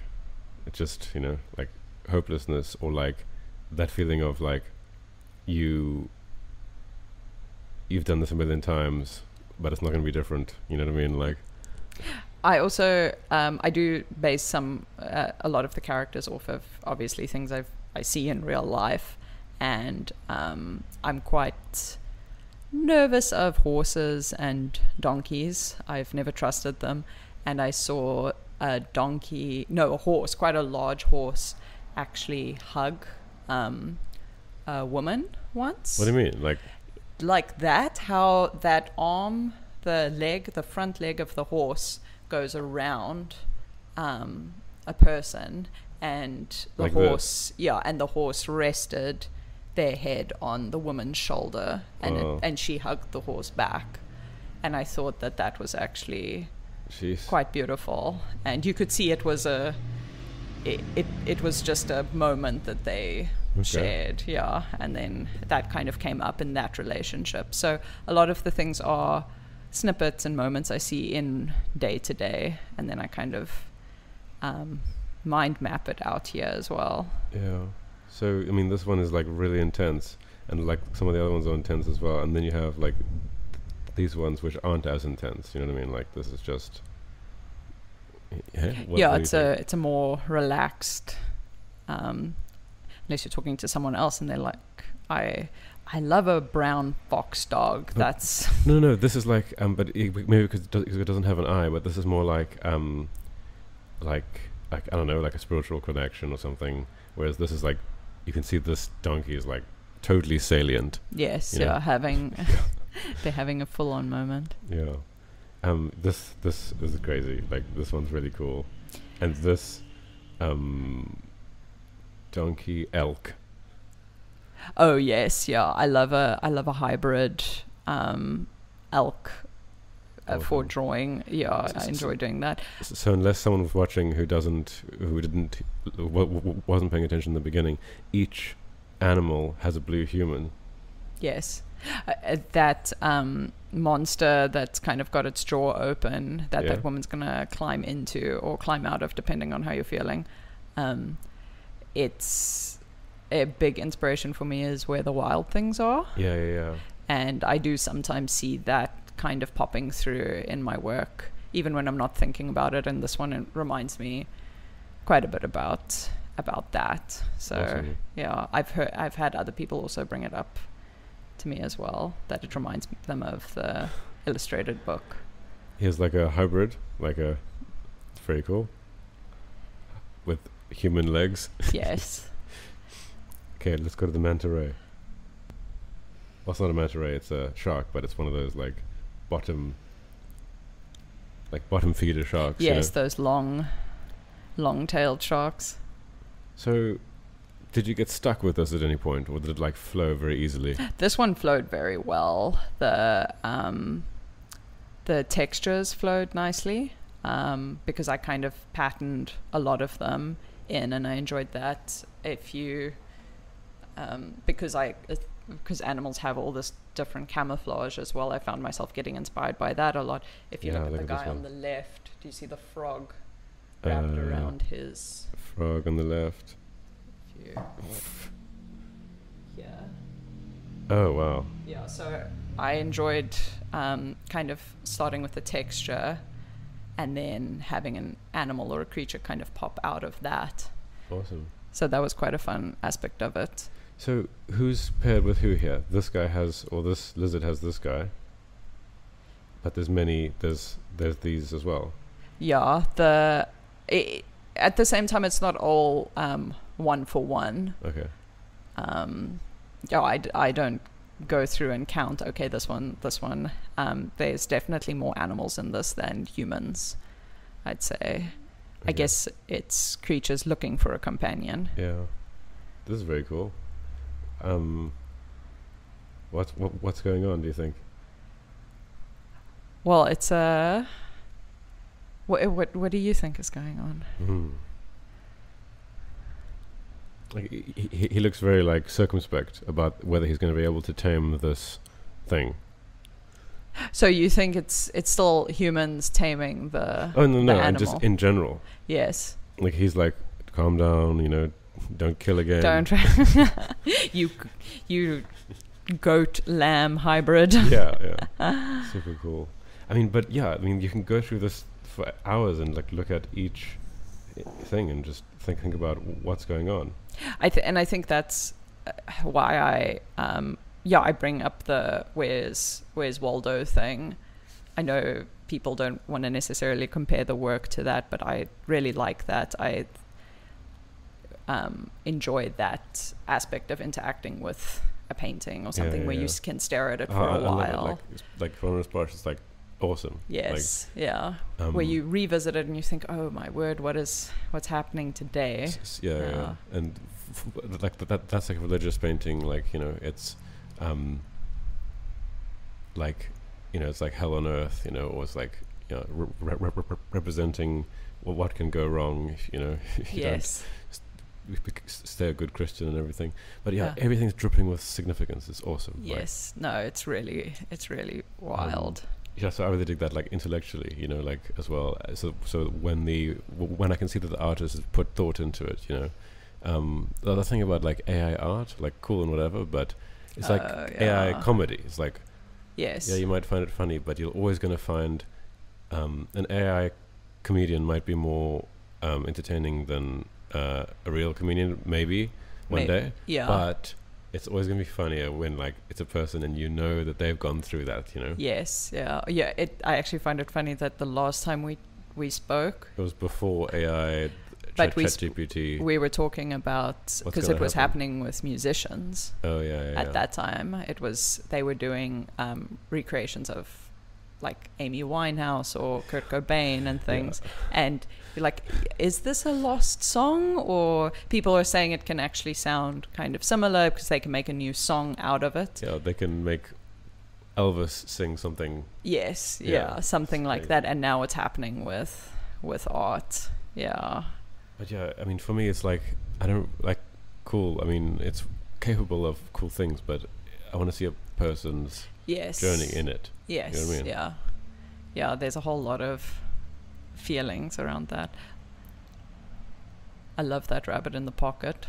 it just, like hopelessness, or like that feeling of like you've done this a million times, but it's not going to be different. You know what I mean? Like, I also I do base a lot of the characters off of obviously things I see in real life, and I'm quite nervous of horses and donkeys. I've never trusted them, and I saw a horse, quite a large horse, actually hug a woman once. what do you mean? Like that, how that arm, the front leg of the horse goes around a person, and the like horse, and the horse rested their head on the woman's shoulder, and she hugged the horse back, and I thought that was actually quite beautiful, and you could see it was it was just a moment that they shared, and then that kind of came up in that relationship. So a lot of the things are snippets and moments I see in day to day, and then I kind of mind map it out here as well. Yeah. So I mean, this one is like really intense, and like some of the other ones are intense as well, and then you have like these ones which aren't as intense. You know what I mean? Like, this is just it's a more relaxed, unless you're talking to someone else and they're like, I love a brown fox dog. That's no. This is like but maybe because it doesn't have an eye, but this is more like I don't know, like a spiritual connection or something. Whereas this is like, you can see this donkey is like totally salient. Yes, they're having a full-on moment. Yeah. This is crazy. Like, this one's really cool, and this donkey elk. Oh yes, yeah. I love a hybrid elk for drawing. Yeah, I enjoy doing that. So unless someone was watching who wasn't paying attention in the beginning, each animal has a blue human. Yes. That monster that's kind of got its jaw open, that woman's gonna climb into or climb out of, depending on how you're feeling. It's a big inspiration for me is where the wild things are. Yeah. And I do sometimes see that kind of popping through in my work, even when I'm not thinking about it. And this one, it reminds me quite a bit about that. So awesome. Yeah, I've had other people also bring it up to me as well, that it reminds them of the illustrated book. Here's like a hybrid, it's very cool, with human legs. Yes. Okay, let's go to the manta ray. Well, it's not a manta ray, it's a shark, but it's one of those like bottom feeder sharks. Yes, those long-tailed sharks. So, did you get stuck with this at any point, or did it like flow very easily? This one flowed very well. The textures flowed nicely, because I kind of patterned a lot of them in, and I enjoyed that. Because animals have all this different camouflage as well, I found myself getting inspired by that a lot. If you look at the guy on the left, do you see the frog wrapped around his... Frog on the left. If you. Yeah. Oh, wow. Yeah, so I enjoyed kind of starting with the texture and then having an animal or a creature kind of pop out of that. Awesome. So that was quite a fun aspect of it. So who's paired with who here? This guy has, or this lizard has this guy. But there's these as well. Yeah, at the same time, it's not all one for one. Okay. Yeah, I don't go through and count, okay, this one. There's definitely more animals in this than humans, I'd say. Okay. I guess it's creatures looking for a companion. Yeah. This is very cool. What's going on, do you think? Well, it's what do you think is going on? Like he looks very like circumspect about whether he's going to be able to tame this thing. So you think it's still humans taming the no, animal? just in general. Yes. Like he's like, calm down, don't kill again. Don't you goat lamb hybrid. Yeah. Super cool. But you can go through this for hours and like look at each thing and just think about what's going on. I think that's why I bring up the where's Waldo thing. I know people don't want to necessarily compare the work to that, but I really like that. I enjoy that aspect of interacting with a painting or something where you can stare at it for a while. Like for most parts, it's like awesome. Yes, where you revisit it and you think, oh my word, what's happening today? Yeah. And like that's like a religious painting. Like it's like it's like hell on earth. Or it's like representing what can go wrong if if you don't stay a good Christian and everything. But everything's dripping with significance. It's awesome. Yes. No, it's really wild. So I really dig that, like intellectually, like as well. So when I can see that the artist has put thought into it, the other thing about like AI art, like cool and whatever, but it's like AI comedy. It's like, you might find it funny, but you're always going to find an AI comedian might be more entertaining than a real comedian, maybe one day. Yeah. But it's always going to be funnier when like it's a person and that they've gone through that, Yes, yeah. I actually find it funny that the last time we spoke, it was before AI, but ChatGPT. We were talking about, because it was happening with musicians. Oh yeah. At that time, they were doing recreations of like Amy Winehouse or Kurt Cobain and things, and you're like, is this a lost song? Or people are saying it can actually sound kind of similar because they can make a new song out of it. Yeah, they can make Elvis sing something. Yes, something like that. And now it's happening with art. Yeah. But for me, it's like, I don't like cool. It's capable of cool things, but I want to see a person's journey in it. Yes. You know what I mean? Yeah. There's a whole lot of feelings around that. I love that rabbit in the pocket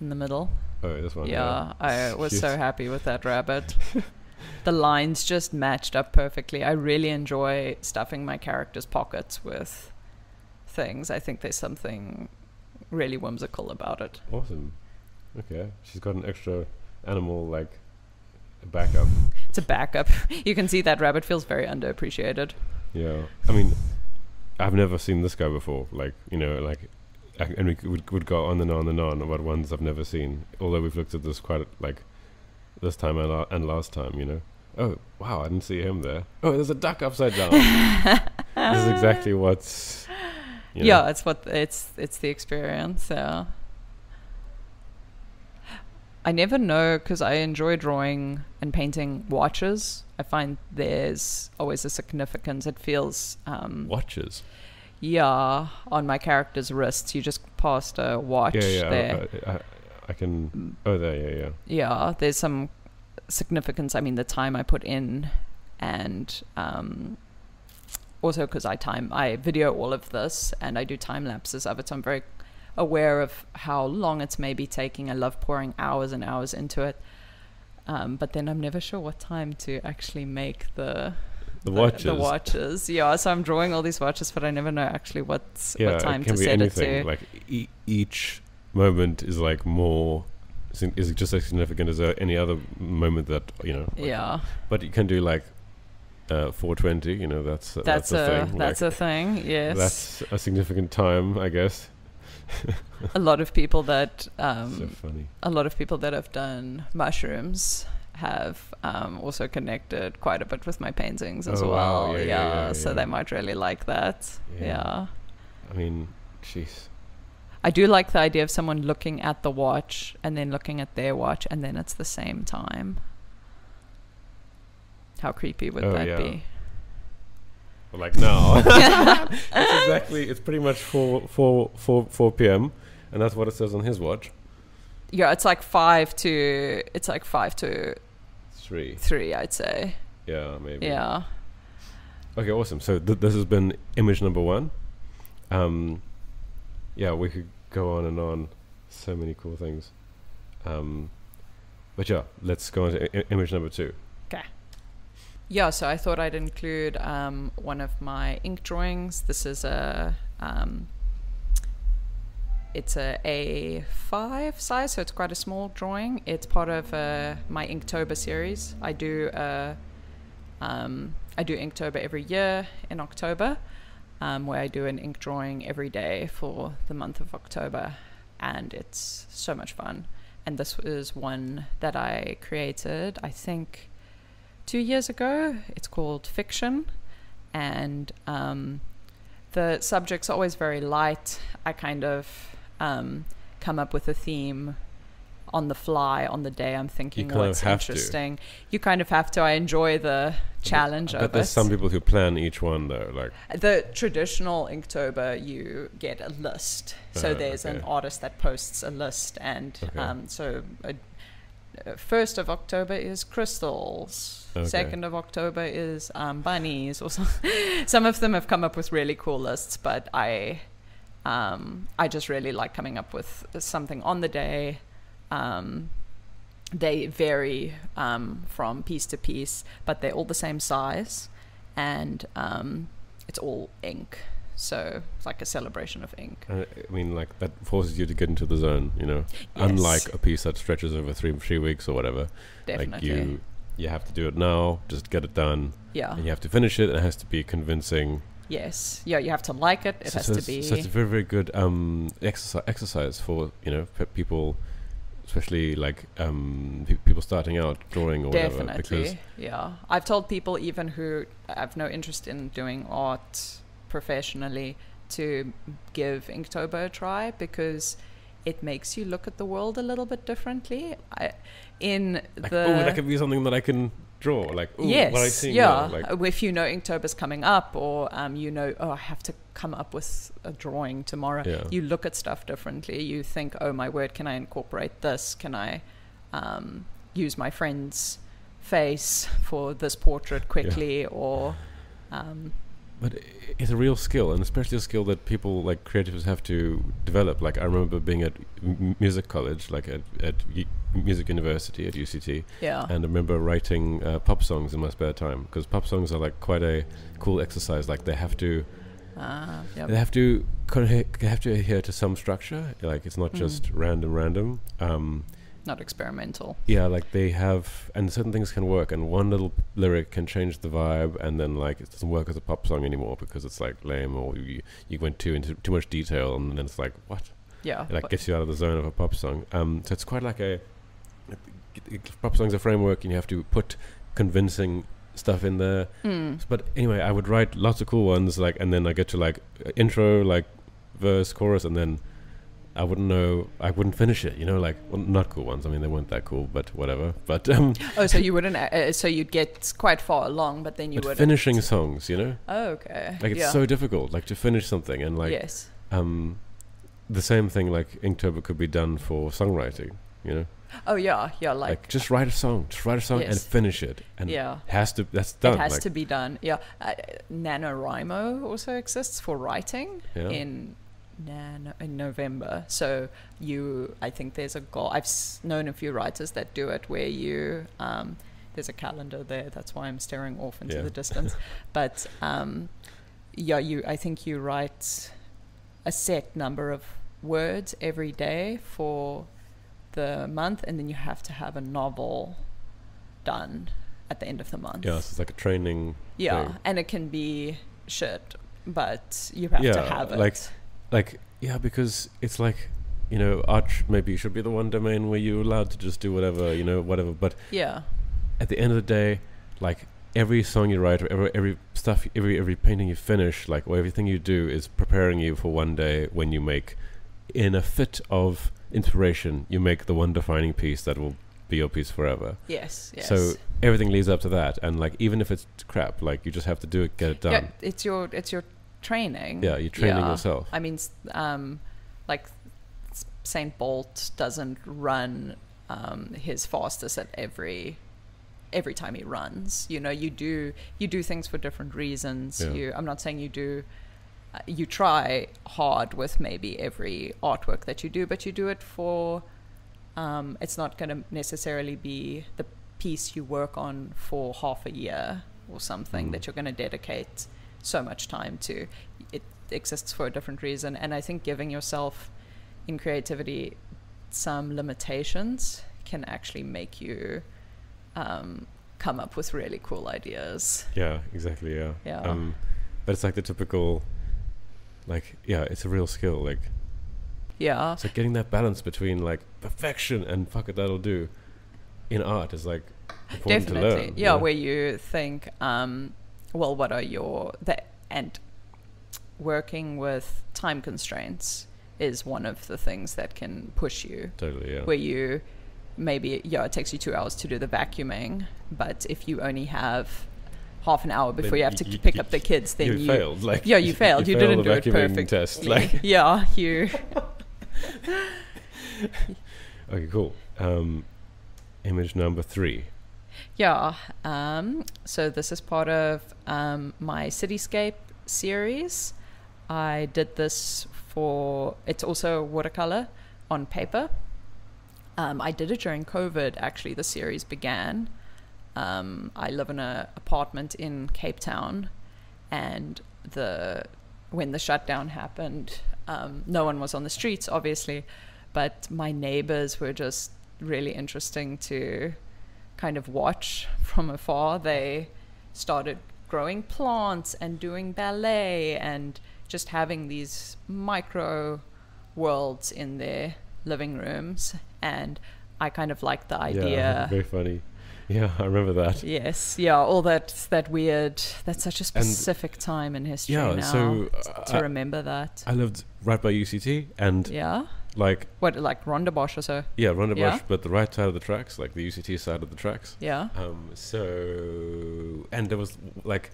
in the middle. Oh, this one. Yeah, I was so happy with that rabbit. The lines just matched up perfectly. I really enjoy stuffing my characters' pockets with things. I think there's something really whimsical about it. Awesome. Okay. She's got an extra animal, like a backup. It's a backup. You can see that rabbit feels very underappreciated. Yeah. I've never seen this guy before. Like, and we would go on and on and on about ones I've never seen. Although we've looked at this quite like this time and last time, Oh, wow, I didn't see him there. Oh, there's a duck upside down. This is exactly what's... Yeah, it's the experience, yeah. I never know, because I enjoy drawing and painting watches. I find there's always a significance. It feels... watches? Yeah, on my character's wrists. You just passed a watch there. I can... Oh, there, yeah. Yeah, there's some significance. The time I put in, and also because I video all of this and I do time lapses of it, so I'm very aware of how long it's maybe taking. I love pouring hours and hours into it. But then I'm never sure what time to actually make the watches. Yeah, so I'm drawing all these watches, but I never know actually what time to set it to. Like each moment is like more, is just as significant as any other moment that, you know. Like, yeah. But you can do like 420, you know, that's a thing. That's a thing, yes. That's a significant time, I guess. A lot of people that so funny. A lot of people that have done mushrooms have also connected quite a bit with my paintings as well. Wow. Yeah, so they might really like that. Yeah. I mean, jeez. I do like the idea of someone looking at the watch and then looking at their watch and then it's the same time. How creepy would that be? Well, like now. It's pretty much 4 p.m. and that's what it says on his watch. Yeah, it's like 5 to 3, I'd say. Yeah, maybe. Yeah. Okay, awesome. So this has been image number 1. Yeah, we could go on and on. So many cool things. But yeah, let's go on to image number 2. Okay. Yeah, so I thought I'd include one of my ink drawings. This is it's a A5 size, so it's quite a small drawing. It's part of my Inktober series. I do Inktober every year in October, where I do an ink drawing every day for the month of October, and it's so much fun. And this is one that I created, I think, 2 years ago. It's called Fiction, and the subject's always very light. I kind of come up with a theme on the fly on the day. I'm thinking what's interesting. You kind of have to. I enjoy the challenge of it. But there's some people who plan each one though. Like the traditional Inktober, you get a list. So there's an artist that posts a list, and so 1st of October is crystals. 2nd of October is bunnies, or something. Some of them have come up with really cool lists, but I just really like coming up with something on the day. They vary from piece to piece, but they're all the same size, and it's all ink. So it's like a celebration of ink. I mean, like that forces you to get into the zone, you know. Yes. Unlike a piece that stretches over three weeks or whatever. Definitely. Like you have to do it now. Just get it done. Yeah. And you have to finish it. And it has to be convincing. Yes. Yeah. You have to like it. It has to be. So it's a very, very good exercise for, you know, people, especially like people starting out drawing or whatever. Definitely. Yeah. I've told people even who have no interest in doing art professionally to give Inktober a try, because it makes you look at the world a little bit differently. That could be something that I can draw. Like, yes, what I see yeah. now, like, if you know Inktober's coming up, or you know, I have to come up with a drawing tomorrow. Yeah. You look at stuff differently. You think, oh my word, can I incorporate this? Can I use my friend's face for this portrait quickly? Yeah. Or but it's a real skill, and especially a skill that people like creatives have to develop. Like I remember being at music college, like at music university at UCT, and I remember writing pop songs in my spare time, because pop songs are like quite a cool exercise. Like they have to adhere to some structure. Like it's not just random. Not experimental. Yeah, like they have, and certain things can work, and one little lyric can change the vibe, and then like it doesn't work as a pop song anymore because it's like lame, or you went into too much detail, and then it's like, what? Yeah. It like gets you out of the zone of a pop song. So it's quite like pop song's a framework, and you have to put convincing stuff in there. But anyway, I would write lots of cool ones, like, and then I get to like intro, like verse, chorus, and then I wouldn't finish it, you know, like, well, not cool ones. I mean, they weren't that cool, but whatever. But so you wouldn't, so you'd get quite far along, but then you wouldn't. Finishing songs, you know? Oh, okay. Like, it's so difficult, like, to finish something, and like, yes. The same thing, like, Inktober could be done for songwriting, you know? Oh yeah, like just write a song, and finish it, and that's done. It has to be done. Yeah, NaNoWriMo also exists for writing in in November. So I think there's a goal. I've known a few writers that do it where you, there's a calendar there. That's why I'm staring off into the distance. But I think you write a set number of words every day for the month, and then you have to have a novel done at the end of the month. Yeah, so it's like a training thing. And it can be shit, but you have to have it. Because it's like, art maybe should be the one domain where you're allowed to just do whatever. But at the end of the day, like every song you write, or every stuff, every painting you finish, like, or everything you do is preparing you for one day when you make, in a fit of inspiration, you make the one defining piece that will be your piece forever. Yes. So everything leads up to that, and like even if it's crap, like you just have to do it, get it done. Yeah, it's your training. Yeah, you're training yourself. I mean, like Saint Bolt doesn't run his fastest at every time he runs. You do things for different reasons. Yeah. I'm not saying you try hard with maybe every artwork that you do, but you do it for it's not going to necessarily be the piece you work on for half a year or something that you're going to dedicate so much time to. It exists for a different reason, and I think giving yourself in creativity some limitations can actually make you come up with really cool ideas. Yeah, exactly. Yeah. But it's like the typical, it's a real skill. Like, yeah. So getting that balance between like perfection and fuck it, that'll do, in art is like important Definitely. to learn. Yeah, where you think, what are and working with time constraints is one of the things that can push you. Totally, yeah. Where you maybe, it takes you 2 hours to do the vacuuming, but if you only have half an hour before you have to pick up the kids, then you failed. You failed. You didn't do it perfectly. Test, you. Okay, cool. Image number 3. Yeah. So this is part of my Cityscape series. I did this it's also watercolor on paper. I did it during COVID, actually. The series began. I live in an apartment in Cape Town, and when the shutdown happened, no one was on the streets, obviously, but my neighbors were just really interesting to kind of watch from afar. They started growing plants and doing ballet and just having these micro worlds in their living rooms, and I kind of liked the idea. Yeah, very funny. Yeah, I remember that. Yes, yeah, all that's such a specific time in history now, to remember that. I lived right by UCT, and like Rondebosch or so? Yeah, Rondebosch, but the right side of the tracks, like the UCT side of the tracks. Yeah. And there was like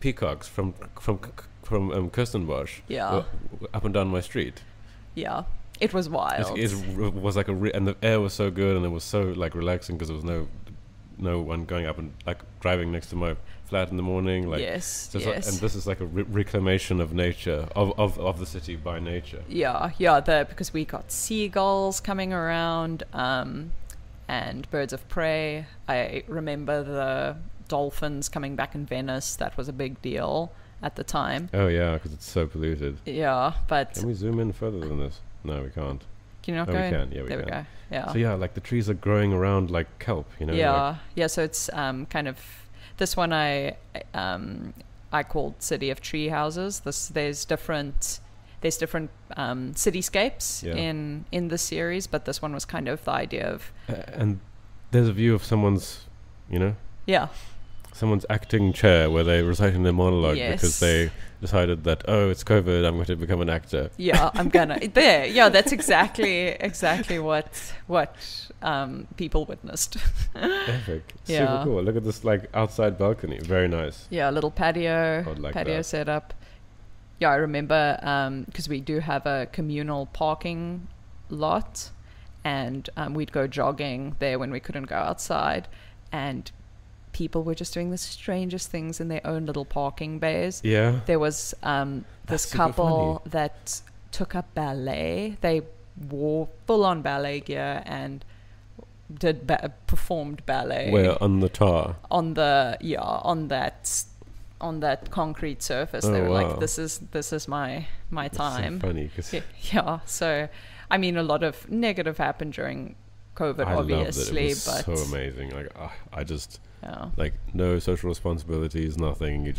peacocks from Kirstenbosch. Yeah. Up and down my street. Yeah. It was wild. It was like and the air was so good, and it was so like relaxing because there was no one going up and like driving next to my flat in the morning. Like, yes. and this is like a reclamation of nature, of the city by nature. Yeah, because we got seagulls coming around, and birds of prey. I remember the dolphins coming back in Venice. That was a big deal at the time. Oh yeah, because it's so polluted. Yeah, but can we zoom in further than this? No, we can't. Can you not go? We can. Yeah, we can. There we go. Yeah. So yeah, like the trees are growing around like kelp, Yeah, So it's kind of this one I called City of Tree Houses. There's different cityscapes in the series, but this one was kind of the idea of and there's a view of someone's, someone's acting chair where they're reciting their monologue because they decided that, it's COVID, I'm going to become an actor. Yeah, I'm gonna there. Yeah, that's exactly what people witnessed. Epic. Super cool. Look at this like outside balcony. Very nice. Yeah, a little patio that. setup. Yeah, I remember because we do have a communal parking lot, and we'd go jogging there when we couldn't go outside, and people were just doing the strangest things in their own little parking bays. Yeah. There was this couple that took up ballet. They wore full-on ballet gear and performed ballet. Where on the tar? On that concrete surface. They were like, this is my time. So funny. Yeah. So, I mean, a lot of negative happened during COVID, obviously, but so amazing. Like, I just like no social responsibilities, nothing.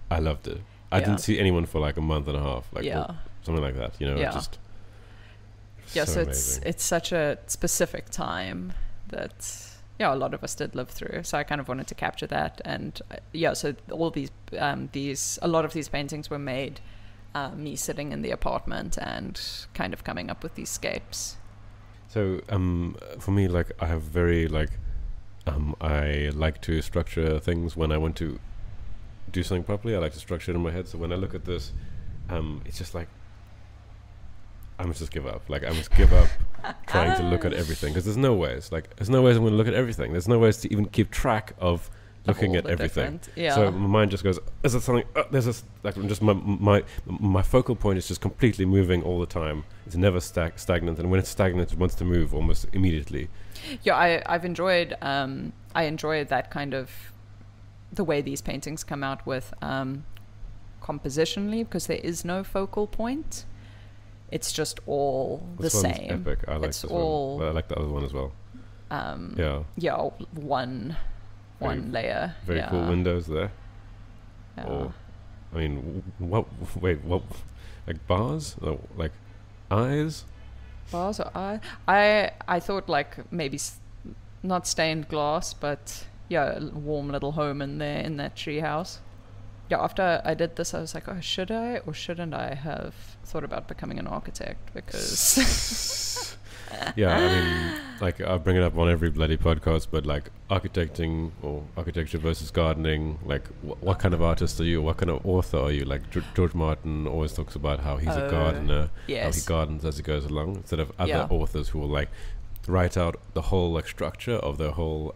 I loved it. I didn't see anyone for like a month and a half, like something like that. You know, so it's such a specific time that a lot of us did live through. So I kind of wanted to capture that, and so all these a lot of these paintings were made me sitting in the apartment and kind of coming up with these scapes. So for me, like, I have very like I like to structure things when I want to do something properly. I like to structure it in my head. So when I look at this, it's just like I must just give up. Like, I must give up trying to look at everything, because there's no ways I'm going to look at everything. There's no ways to even keep track of looking at everything. So my mind just goes, is it something? There's this, like, just my focal point is just completely moving all the time. It's never stagnant, and when it's stagnant, it wants to move almost immediately. Yeah, I've enjoyed. I enjoy that kind of the way these paintings come out with compositionally, because there is no focal point. It's just all the same. Epic. I like this one. I like the other one as well. One layer. Very cool windows there. Yeah. Or, I mean, what? Like bars? Like eyes? Bars or eyes? I thought like maybe not stained glass, but a warm little home in there in that tree house. Yeah, after I did this, I was like, oh, should I or shouldn't I have thought about becoming an architect? Because yeah, I mean, like, I bring it up on every bloody podcast, but like architecting or architecture versus gardening, like what kind of artist are you? What kind of author are you? Like George Martin always talks about how he's a gardener, how he gardens as he goes along, instead of other authors who will like write out the whole like structure of their whole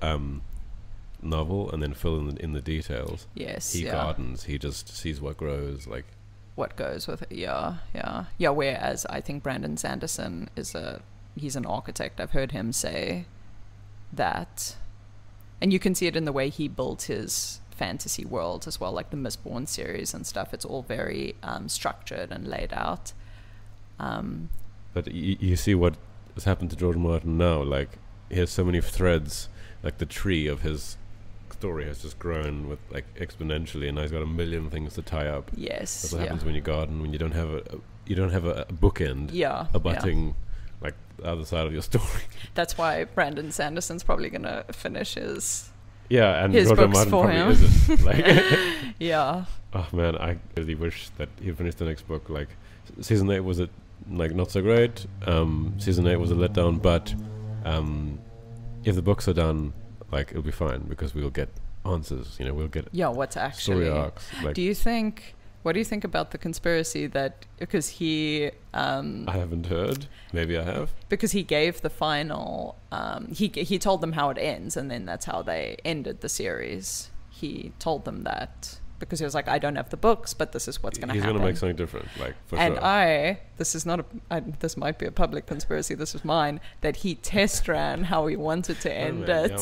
novel and then fill in the details. He gardens. He just sees what grows, like what goes with it. Whereas I think Brandon Sanderson he's an architect. I've heard him say that, and you can see it in the way he built his fantasy world as well, like the Mistborn series and stuff. It's all very structured and laid out. But you see what has happened to George Martin now. Like, he has so many threads. Like, the tree of his story has just grown with like exponentially, and now he's got a million things to tie up. That's what happens when you garden, when you don't have a bookend abutting like the other side of your story. That's why Brandon Sanderson's probably gonna finish his and his Roger books Martin for probably him. isn't. Like, Oh man, I really wish that he finished the next book. Like, season 8 was not so great. Season 8 was a letdown, but if the books are done, like, it'll be fine, because we'll get answers. You know, we'll get what's actually story arcs. Like, what do you think about the conspiracy that because he I haven't heard. Maybe I have. Because he gave the final he told them how it ends, and then that's how they ended the series. He told them that because he was like, I don't have the books, but this is what's going to happen. He's going to make something different, like, for and sure. This might be a public conspiracy, this is mine, that he test ran how he wanted to end it.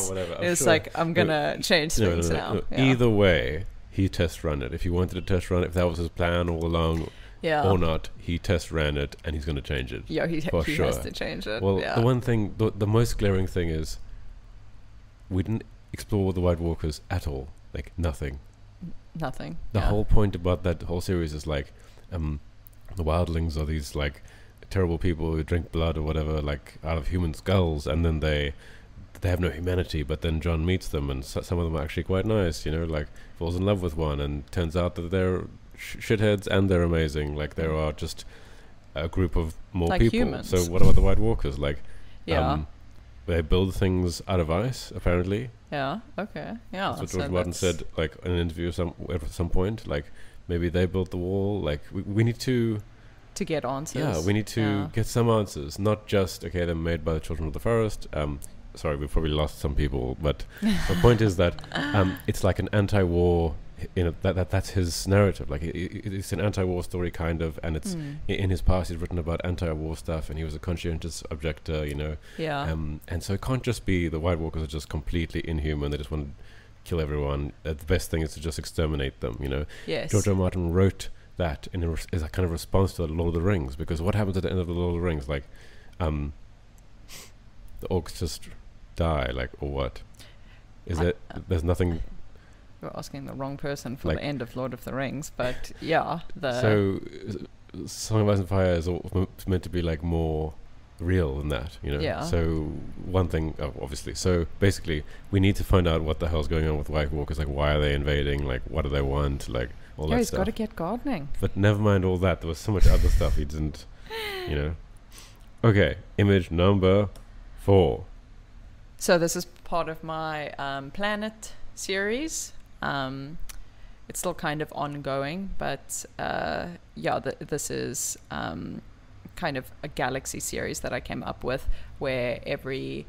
It's like, I'm going to change things now. Either way, he test ran it. If he wanted to test run it, if that was his plan all along or not, he test ran it, and he's going to change it. Yeah, he has to change it. Well, the one thing, the most glaring thing is we didn't explore the White Walkers at all. Like, nothing. The whole point about that whole series is like the wildlings are these like terrible people who drink blood or whatever, like out of human skulls, and then they have no humanity. But then John meets them, and some of them are actually quite nice, you know, like falls in love with one, and turns out that they're shitheads and they're amazing. Like, there are just a group of more like people. Humans. So what about the White Walkers? Like, they build things out of ice, apparently. Okay. That's what George Martin said, like, in an interview at some point. Like, maybe they built the wall. Like, we need to get answers. Yeah, we need to get some answers. Not just, okay, they're made by the Children of the Forest. Sorry, we've probably lost some people. But the point is that it's like an anti-war that's his narrative. Like it's an anti-war story kind of, and it's in his past he's written about anti-war stuff, and he was a conscientious objector, and so it can't just be the White Walkers are just completely inhuman. They just want to kill everyone. The best thing is to just exterminate them. Yes. George R. R. Martin wrote that as a kind of response to the Lord of the Rings, because what happens at the end of the Lord of the Rings, like the orcs just die, like, or what is it? There's nothing. You're asking the wrong person for the end of Lord of the Rings, but yeah. So Song of Ice and Fire is meant to be like more real than that, Yeah. So one thing, obviously. So basically, we need to find out what the hell's going on with White Walkers. Like, why are they invading? Like, what do they want? Like, all that he's stuff. got to get gardening. But never mind all that. There was so much other stuff he didn't, Okay, image number 4. So this is part of my Planet series. It's still kind of ongoing, but this is kind of a galaxy series that I came up with, where every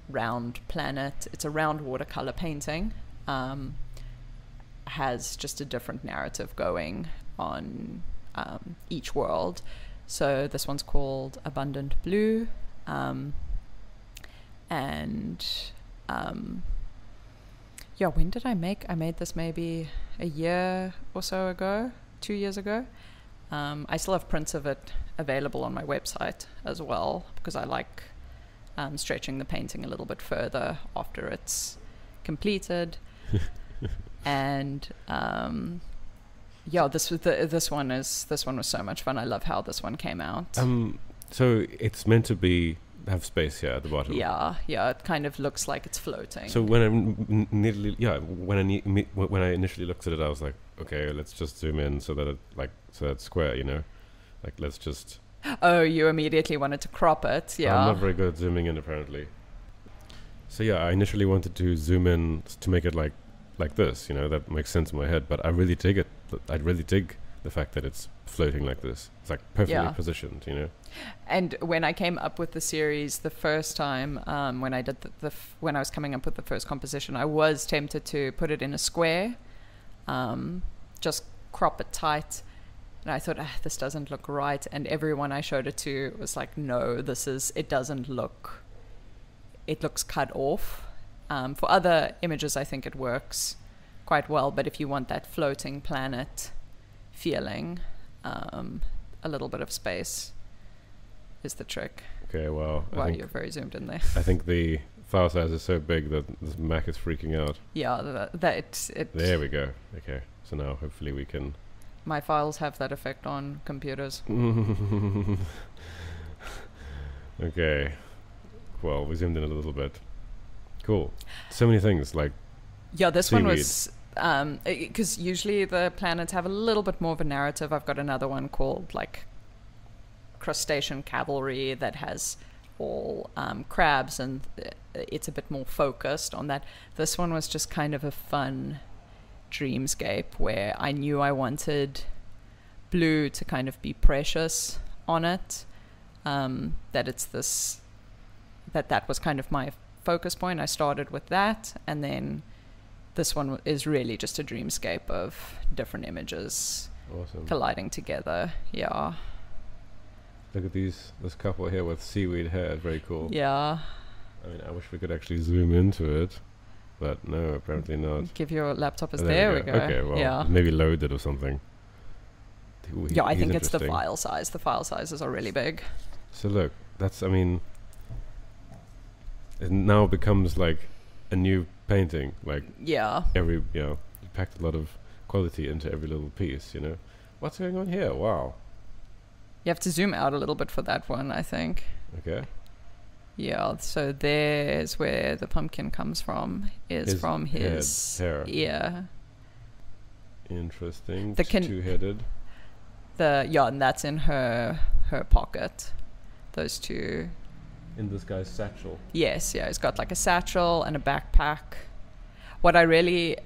round planet, it's a round watercolor painting, has just a different narrative going on each world. So this one's called Abundant Blue, when did I made this maybe a year or so ago, 2 years ago. I still have prints of it available on my website as well, because I like stretching the painting a little bit further after it's completed. And this one was so much fun. I love how this one came out. So it's meant to have space here at the bottom. Yeah, it kind of looks like it's floating. So when I initially looked at it, I was like, okay, let's just zoom in so that it's square, like let's just. Oh, you immediately wanted to crop it, yeah. I'm not very good at zooming in, apparently. So yeah, I initially wanted to zoom in to make it like this, that makes sense in my head. But I really dig it. I really dig the fact that it's floating like this. It's like perfectly positioned, And when I came up with the series the first time, when I did when I was coming up with the first composition, I was tempted to put it in a square, just crop it tight. And I thought, this doesn't look right. And everyone I showed it to was like, no, it doesn't look, it looks cut off. For other images, I think it works quite well. But if you want that floating planet feeling, a little bit of space is the trick. Okay, well, wow, you're very zoomed in there. I think the file size is so big that this Mac is freaking out. Yeah, there we go. Okay, so now hopefully we can. My files have that effect on computers. Okay, well, we zoomed in a little bit. Cool. So many things like. Yeah, this seaweed. one was. Because usually the planets have a little bit more of a narrative. I've got another one called like Crustacean Cavalry that has all crabs, and it's a bit more focused on that. This one was just kind of a fun dreamscape where I knew I wanted blue to kind of be precious on it, that it's this, that was kind of my focus point. I started with that, and then this one is really just a dreamscape of different images colliding together. Yeah. Look at this couple here with seaweed hair. Very cool. Yeah. I mean, I wish we could actually zoom into it, but no, apparently not. Give your laptop as there we go. Okay, well, maybe load it or something. I think it's the file size. The file sizes are really big. So look, it now becomes like a new painting. Like you packed a lot of quality into every little piece. What's going on here? Wow. You have to zoom out a little bit for that one, I think. Okay. Yeah, so there's where the pumpkin comes from. From his hair. Yeah. Interesting. Two-headed. And that's in her pocket. Those two. In this guy's satchel. Yes, yeah, he's got like a satchel and a backpack. What I really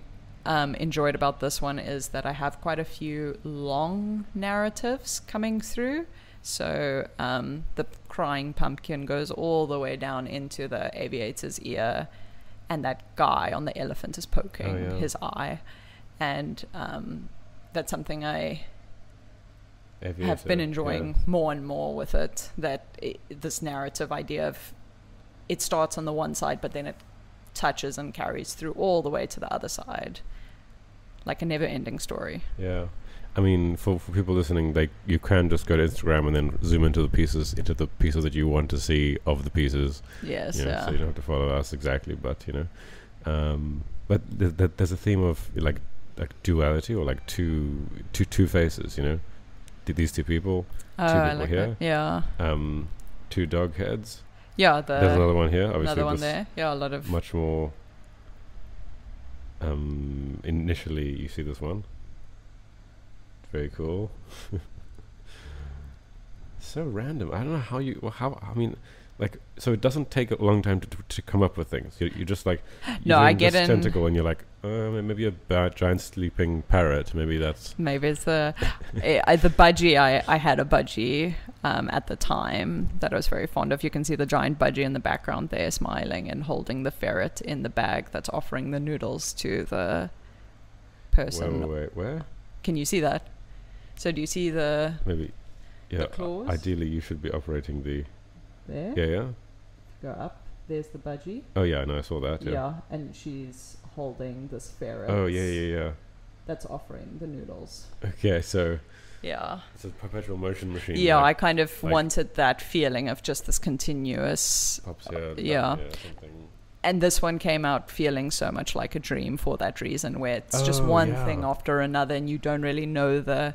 enjoyed about this one is that I have quite a few long narratives coming through. So the crying pumpkin goes all the way down into the aviator's ear, and that guy on the elephant is poking his eye. and that's something I Aviator, have been enjoying more and more with it. This narrative idea of it starts on the one side, but then it touches and carries through all the way to the other side, like a never-ending story. Yeah. I mean, for people listening, like, you can just go to Instagram and then zoom into the pieces that you want to see of the pieces. Yes, you know, so you don't have to follow us exactly, but you know, but there's a theme of like duality, or like two faces. You know, these two people, two people like here, yeah, two dog heads. Yeah, there's another one here. Obviously, another one there. Yeah, a lot of much more. Initially, you see this one. Very cool. So random. I don't know how. I mean, like, so it doesn't take a long time to come up with things. You just like. No, I get this in. Tentacle, and you're like, maybe a giant sleeping parrot. Maybe it's the the budgie. I had a budgie at the time that I was very fond of. You can see the giant budgie in the background there, smiling and holding the ferret in the bag that's offering the noodles to the person. Wait, where? Can you see that? So do you see the maybe? Yeah. The claws? Ideally, you should be operating the. There. Yeah. Go up. There's the budgie. Oh yeah, no, I saw that. Yeah, and she's holding this ferret. Oh yeah. That's offering the noodles. Okay, so. Yeah. It's a perpetual motion machine. Yeah, like, I kind of wanted that feeling of just this continuous. Pops here. Yeah. Something. And this one came out feeling so much like a dream for that reason, where it's just one thing after another, and you don't really know the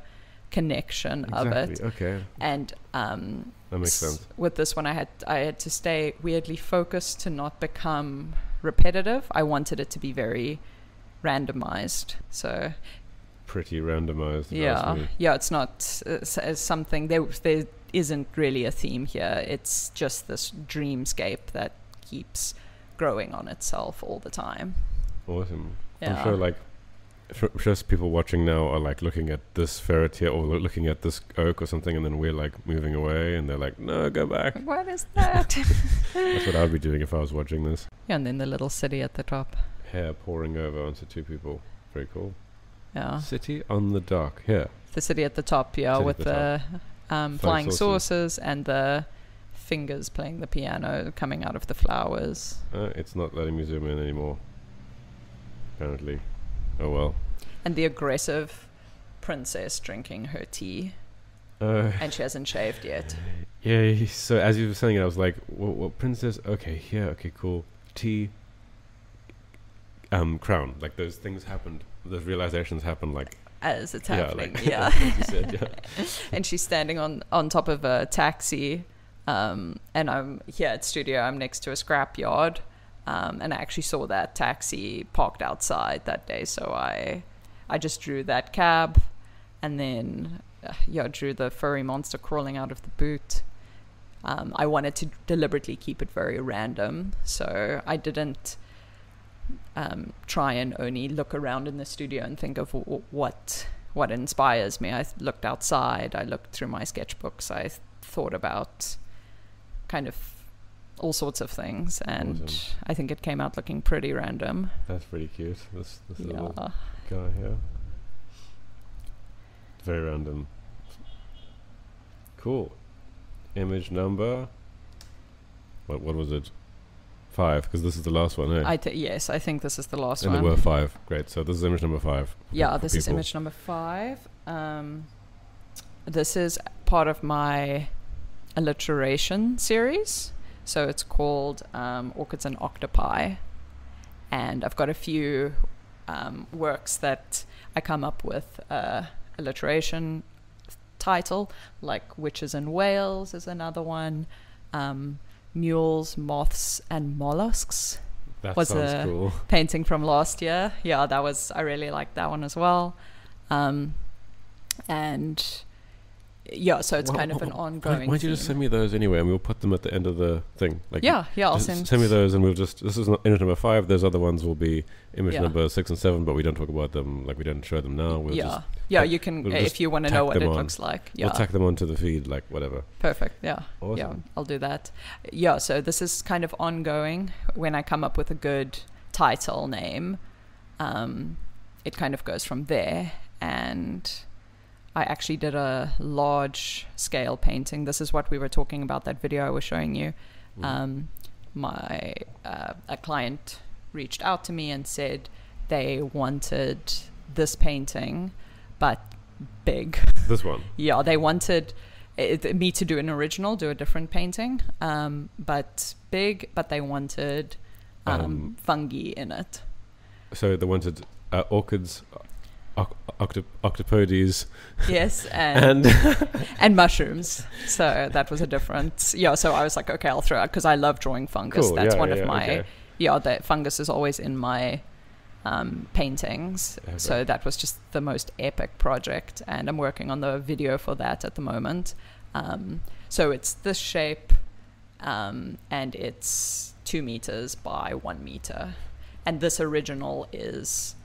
connection of it. Okay. And that makes sense. With this one, I had to stay weirdly focused to not become repetitive. I wanted it to be very randomized. So pretty randomized. Yeah. It's not something. There isn't really a theme here. It's just this dreamscape that keeps growing on itself all the time. Awesome. Yeah. I'm sure, like, just people watching now are like looking at this ferret here, or looking at this oak or something, and then we're like moving away, and they're like, "No, go back." What is that? That's what I'd be doing if I was watching this. Yeah, and then the little city at the top. Hair pouring over onto two people. Very cool. Yeah. City on the dock. Here. The city at the top. Yeah, with the flying saucers and the fingers playing the piano coming out of the flowers. It's not letting me zoom in anymore. Apparently. Oh well. And the aggressive princess drinking her tea. And she hasn't shaved yet. Yeah, so as you were saying it, I was like, what princess? Okay, yeah, okay, cool. Tea. Crown. Like, those things happened. Those realizations happened, like, as it's happening. Yeah. Like you said, yeah. And she's standing on top of a taxi. And I'm here at studio. I'm next to a scrapyard. And I actually saw that taxi parked outside that day, so I just drew that cab, and then drew the furry monster crawling out of the boot. I wanted to deliberately keep it very random, so I didn't try and only look around in the studio and think of what inspires me. I looked outside, I looked through my sketchbooks, I thought about kind of all sorts of things, and awesome. I think it came out looking pretty random. That's pretty cute. This little guy here. Very random. Cool. Image number. What was it? 5, because this is the last one, eh? Yes, I think this is the last one. And there were 5. Great. So this is image number 5. Yeah, this is image number 5. This is part of my alliteration series. So it's called Orchids and Octopi. And I've got a few works that I come up with alliteration title, like Witches and Whales is another one. Mules, Moths and Mollusks was a cool painting from last year. Yeah, I really liked that one as well. And yeah, so it's kind of an ongoing. Why don't you just send me those anyway, and we'll put them at the end of the thing? Like, I'll send me those, and we'll just. This is image number 5. Those other ones will be image number 6 and 7, but we don't talk about them. Like, we don't show them now. We'll you can if you want to know what it looks like. Yeah, we'll tack them onto the feed, like whatever. Perfect. Yeah. Awesome. Yeah, I'll do that. Yeah. So this is kind of ongoing. When I come up with a good title name, it kind of goes from there. And I actually did a large scale painting. This is what we were talking about, that video I was showing you. A client reached out to me and said they wanted this painting, but big. This one? Yeah, they wanted me to do an original, do a different painting, but big, but they wanted fungi in it. So they wanted orchids, octopodes. Yes, and and mushrooms. So that was a different. Yeah, so I was like, okay, I'll throw it, because I love drawing fungus. Cool. That's Yeah, one yeah, of my. okay. Yeah, the fungus is always in my paintings. Okay. So that was just the most epic project, and I'm working on the video for that at the moment. So it's this shape, and it's 2 meters by 1 meter, and this original is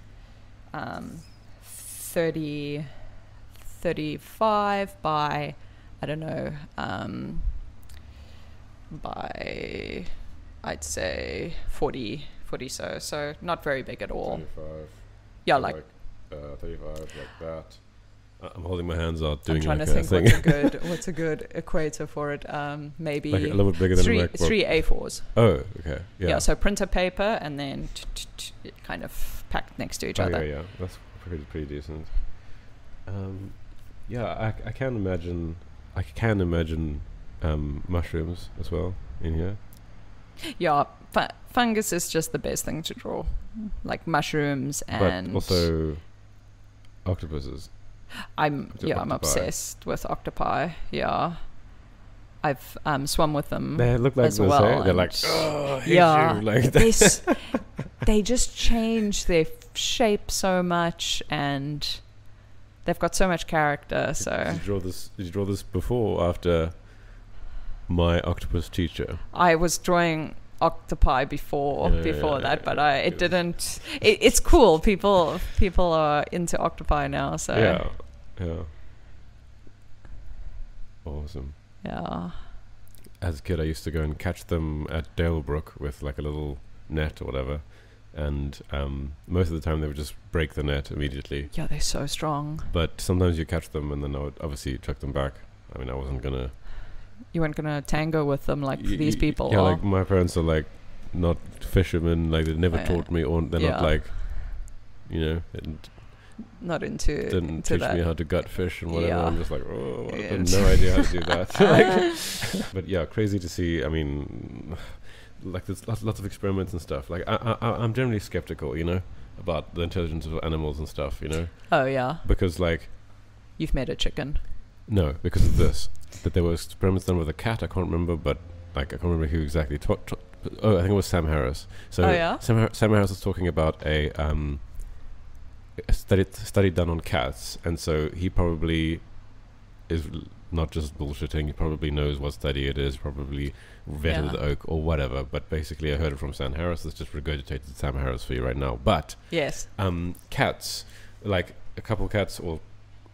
35 by, I don't know, by I'd say 40 so not very big at all. 35. Yeah, So like 35, like that. I'm holding my hands out, doing I'm trying like to a think thing. what's a good equator for it. Maybe Like a little bit bigger than a MacBook. three A4s. Oh, okay. Yeah, so printer paper, and then kind of packed next to each other. Yeah, that's pretty decent. Yeah, I can imagine. Mushrooms as well in here. Yeah, fungus is just the best thing to draw, like mushrooms, and But also octopuses. I'm Octopi. obsessed with octopi. Yeah, I've swum with them. They look like as this, well, eh? They're like, and oh, I hate yeah, you. Like they just change their shape so much, and they've got so much character. So Did you draw this before or after my octopus teacher? I was drawing octopi before that, but it didn't. It's cool. People are into octopi now. So yeah. Awesome. Yeah. As a kid, I used to go and catch them at Dalebrook with like a little net or whatever, and most of the time they would just break the net immediately. Yeah, they're so strong. But sometimes you catch them and then I would obviously chuck them back. I mean, I wasn't gonna. You weren't gonna tango with them like these people. Yeah, like my parents are like not fishermen. Like they never taught me, or they're not like, not into didn't teach that. me how to gut fish and whatever. Yeah. I'm just like, I have no idea how to do that. But yeah, crazy to see. I mean, like there's lots of experiments and stuff. Like I'm generally skeptical, about the intelligence of animals and stuff. Oh yeah. Because like, you've made a chicken. No, because of this. That there were experiments done with a cat. I can't remember, but like I can't remember who exactly. I think it was Sam Harris. So Sam Harris was talking about a study done on cats, and so he probably is not just bullshitting. He probably knows what study it is. Probably vetted the oak or whatever. But basically, I heard it from Sam Harris. Let's just regurgitated Sam Harris for you right now. But yes, cats, like a couple cats or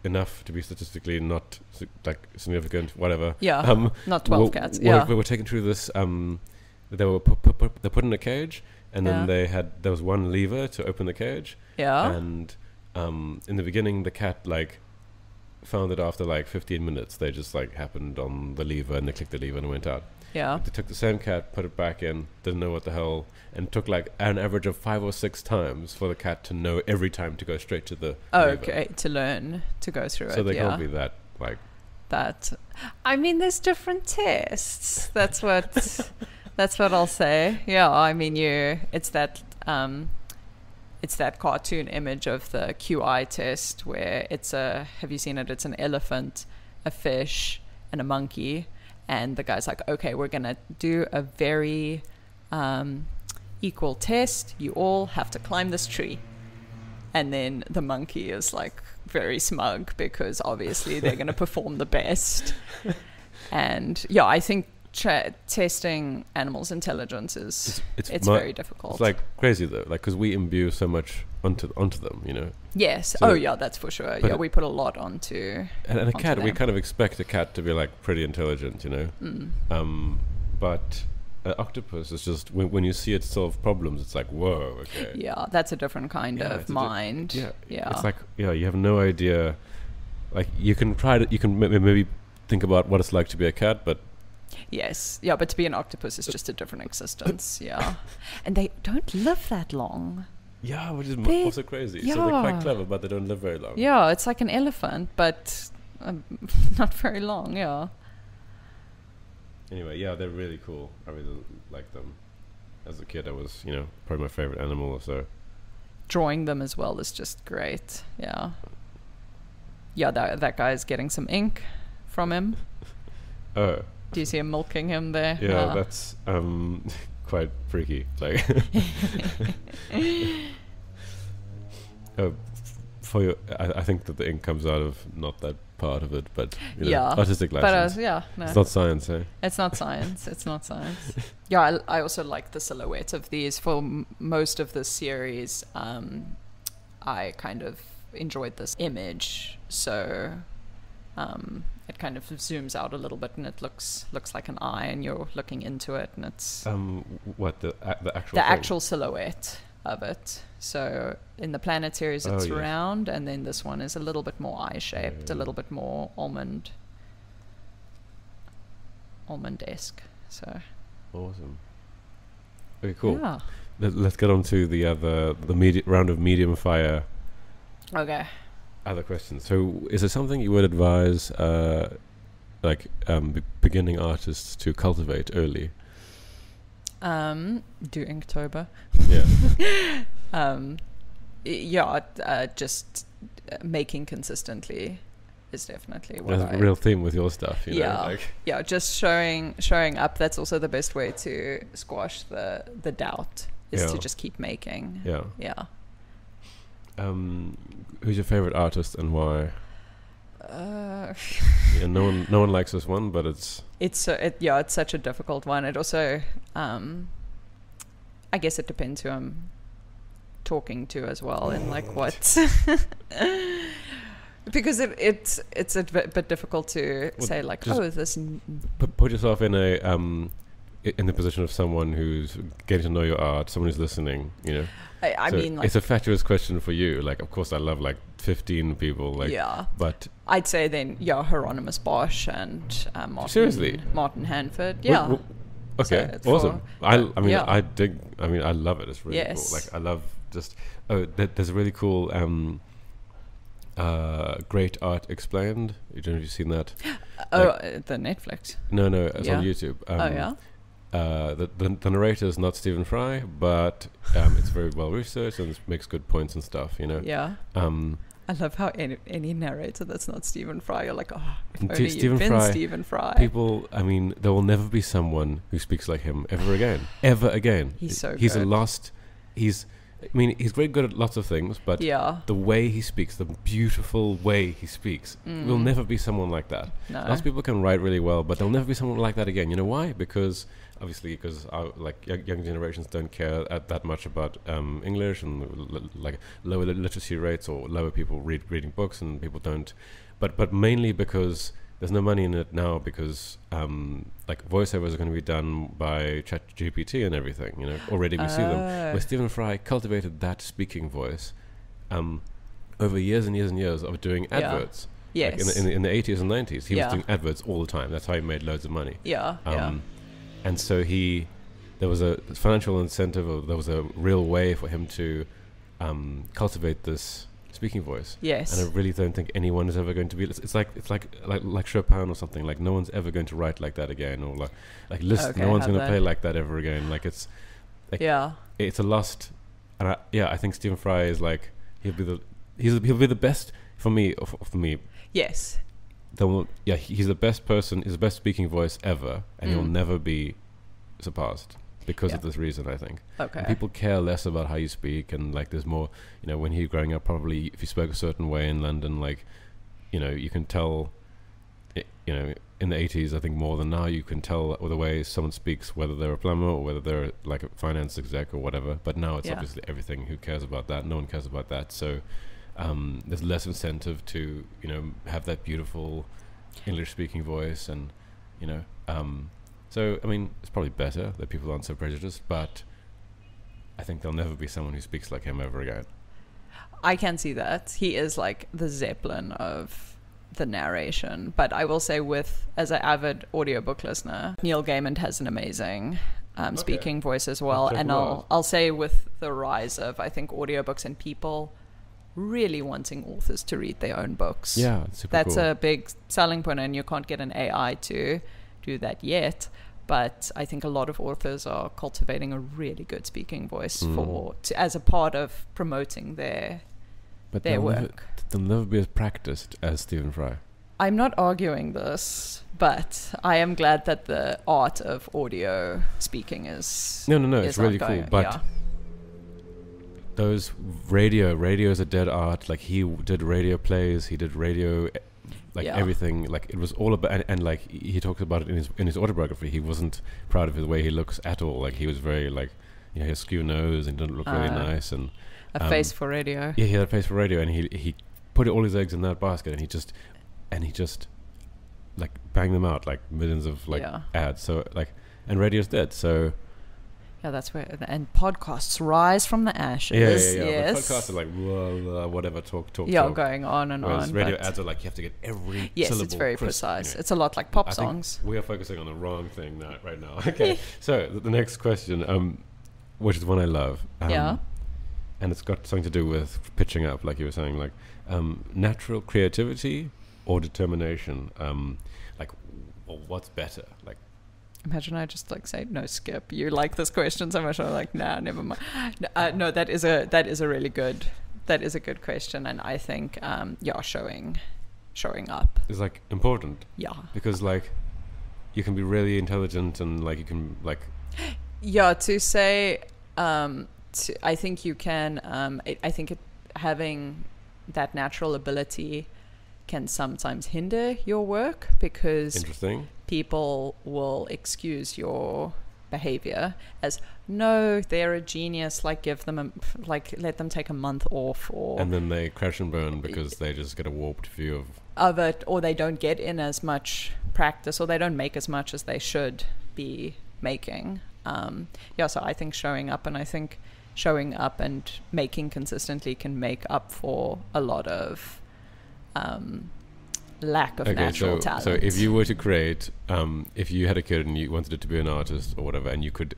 enough to be statistically not like significant, whatever. Yeah, not 12 cats. Yeah, we were taken through this. They were put in a cage, and then there was one lever to open the cage. Yeah, and in the beginning, the cat like found it after like 15 minutes. They just like happened on the lever, and they clicked the lever and it went out. Yeah, they took the same cat, put it back in, didn't know what the hell, and took like an average of 5 or 6 times for the cat to know every time to go straight to the lever. Okay, to learn to go through it. So they can't be that like that. I mean, there's different tests. That's what I'll say. Yeah, I mean, it's that cartoon image of the QI test where have you seen it? It's an elephant, a fish, and a monkey. And the guy's like, okay, we're going to do a very equal test. You all have to climb this tree. And then the monkey is like very smug because obviously they're going to perform the best. And yeah, I think testing animals' intelligence it's very difficult. It's like crazy though, like because we imbue so much onto them, Yes. So that's for sure. Yeah, we put a lot onto. And a cat, we kind of expect a cat to be like pretty intelligent, but an octopus is just when you see it solve problems, it's like, whoa, okay. Yeah, that's a different kind of mind. Yeah. It's like, you have no idea. Like, you can try to, you can maybe think about what it's like to be a cat, but yes, yeah, but to be an octopus is just a different existence. Yeah, and they don't live that long. Yeah, which is also crazy. Yeah. So they're quite clever, but they don't live very long. Yeah, it's like an elephant, but not very long. Yeah. Anyway, yeah, they're really cool. I really like them. As a kid, I was, probably my favorite animal or so. Drawing them as well is just great. Yeah. Yeah, that guy's getting some ink from him. Oh. Do you see him milking him there? Yeah, that's quite freaky. Like, I think that the ink comes out of not that part of it, but artistic license. But no. It's not science, eh? It's not science. It's not science. Yeah, I also like the silhouette of these. For most of the series, I kind of enjoyed this image, so it kind of zooms out a little bit, and it looks like an eye, and you're looking into it, and it's what the actual actual silhouette of it. So in the Planet series, it's round, and then this one is a little bit more eye shaped, a little bit more almond-esque. So awesome. Okay, cool. Yeah. Let's get on to the round of medium fire. Okay. Other questions. So, is there something you would advise, beginning artists to cultivate early? Do Inktober. Yeah. Just making consistently is definitely what That's a real theme with your stuff, Yeah, just showing up. That's also the best way to squash the doubt, is to just keep making. Yeah. Who's your favorite artist and why? No one likes this one, but it's such a difficult one. It also, I guess it depends who I'm talking to as well, and like what, because it's a bit difficult to say like, this. Put yourself in in the position of someone who's getting to know your art, someone who's listening. I mean, like, it's a fatuous question for you. Like, of course, I love like 15 people. Like, but I'd say then, Hieronymus Bosch and Martin Hanford. Yeah. Okay, so awesome. I love it. It's really cool. Like, I love just. There's a really cool Great Art Explained. I don't know if you've seen that. The Netflix. No, it's on YouTube. The narrator is not Stephen Fry, but it's very well researched and makes good points and stuff. Yeah. I love how any narrator that's not Stephen Fry, you're like, if only Stephen you'd been Fry, Stephen Fry. People, there will never be someone who speaks like him ever again. He's so he's good. He's very good at lots of things, but the way he speaks, the beautiful way he speaks, will never be someone like that. No. Lots of people can write really well, but there'll never be someone like that again. You know why? Because young generations don't care that much about English and lower literacy rates, or lower people reading books, and people don't. But mainly because there's no money in it now, because voiceovers are going to be done by ChatGPT and everything. Already we see them. Where Stephen Fry cultivated that speaking voice over years and years and years of doing adverts. Yes. Like in the 80s and 90s, he was doing adverts all the time. That's how he made loads of money. And so there was a financial incentive, or there was a real way for him to cultivate this speaking voice. Yes. And I really don't think anyone is ever going to be. It's like Chopin or something. Like, no one's ever going to write like that again, or like Liszt. No one's going to play like that ever again. Like, it's like, it's a lost. And I think Stephen Fry is like, he'll be the best for me. Yes. He's the best person. He's the best speaking voice ever, and he'll never be surpassed because of this reason, I think. Okay. And people care less about how you speak, and like, there's more. When he was growing up, probably if he spoke a certain way in London, you can tell. In the 80s, I think more than now, you can tell the way someone speaks, whether they're a plumber or whether they're like a finance exec or whatever. But now it's obviously everything. Who cares about that? No one cares about that. So. There's less incentive to have that beautiful English speaking voice, and So, I mean, it's probably better that people aren't so prejudiced, but I think there'll never be someone who speaks like him ever again. I can see that. He is like the Zeppelin of the narration. But I will say, as an avid audiobook listener, Neil Gaiman has an amazing speaking voice as well. And I'll say with the rise of, I think, audiobooks and people really wanting authors to read their own books. Yeah, that's cool. a big selling point, and you can't get an AI to do that yet. But I think a lot of authors are cultivating a really good speaking voice as a part of promoting their work. They'll never be as practiced as Stephen Fry. I'm not arguing this, but I am glad that the art of audio speaking is it's really cool. But those radio's a dead art. Like, he did radio plays, he did radio, everything. Like, it was all about, and like he talks about it in his autobiography. He wasn't proud of the way he looks at all. Like, he was very like, he had a skew nose and didn't look really nice, and a face for radio. Yeah, he had a face for radio, and he put all his eggs in that basket, and he just like banged them out like millions of ads. So like, and radio's dead. So. Yeah, that's where, and podcasts rise from the ashes. Yeah. Yes. But podcasts are like, whatever, talk. Yeah, going on and whereas on. Radio ads are like, you have to get every syllable. It's very precise. Anyway, it's a lot like pop songs. We are focusing on the wrong thing right now. Okay, so the next question, which is one I love. And it's got something to do with pitching up, like you were saying, like natural creativity or determination. Like, what's better? Like, imagine I just like say no, skip. You like this question so much. I'm like, nah, never mind. No, that is a really good. That is a good question, and I think showing up is like important. Yeah, because like you can be really intelligent and like you can like. Yeah, to say. I think you can. I think having that natural ability can sometimes hinder your work because people will excuse your behavior as no, they're a genius. Like, give them let them take a month off, and then they crash and burn because they just get a warped view of it, or they don't get in as much practice, or they don't make as much as they should be making. So I think showing up and making consistently can make up for a lot of lack of natural talent. So if you were to create, if you had a kid and you wanted it to be an artist or whatever, and you could,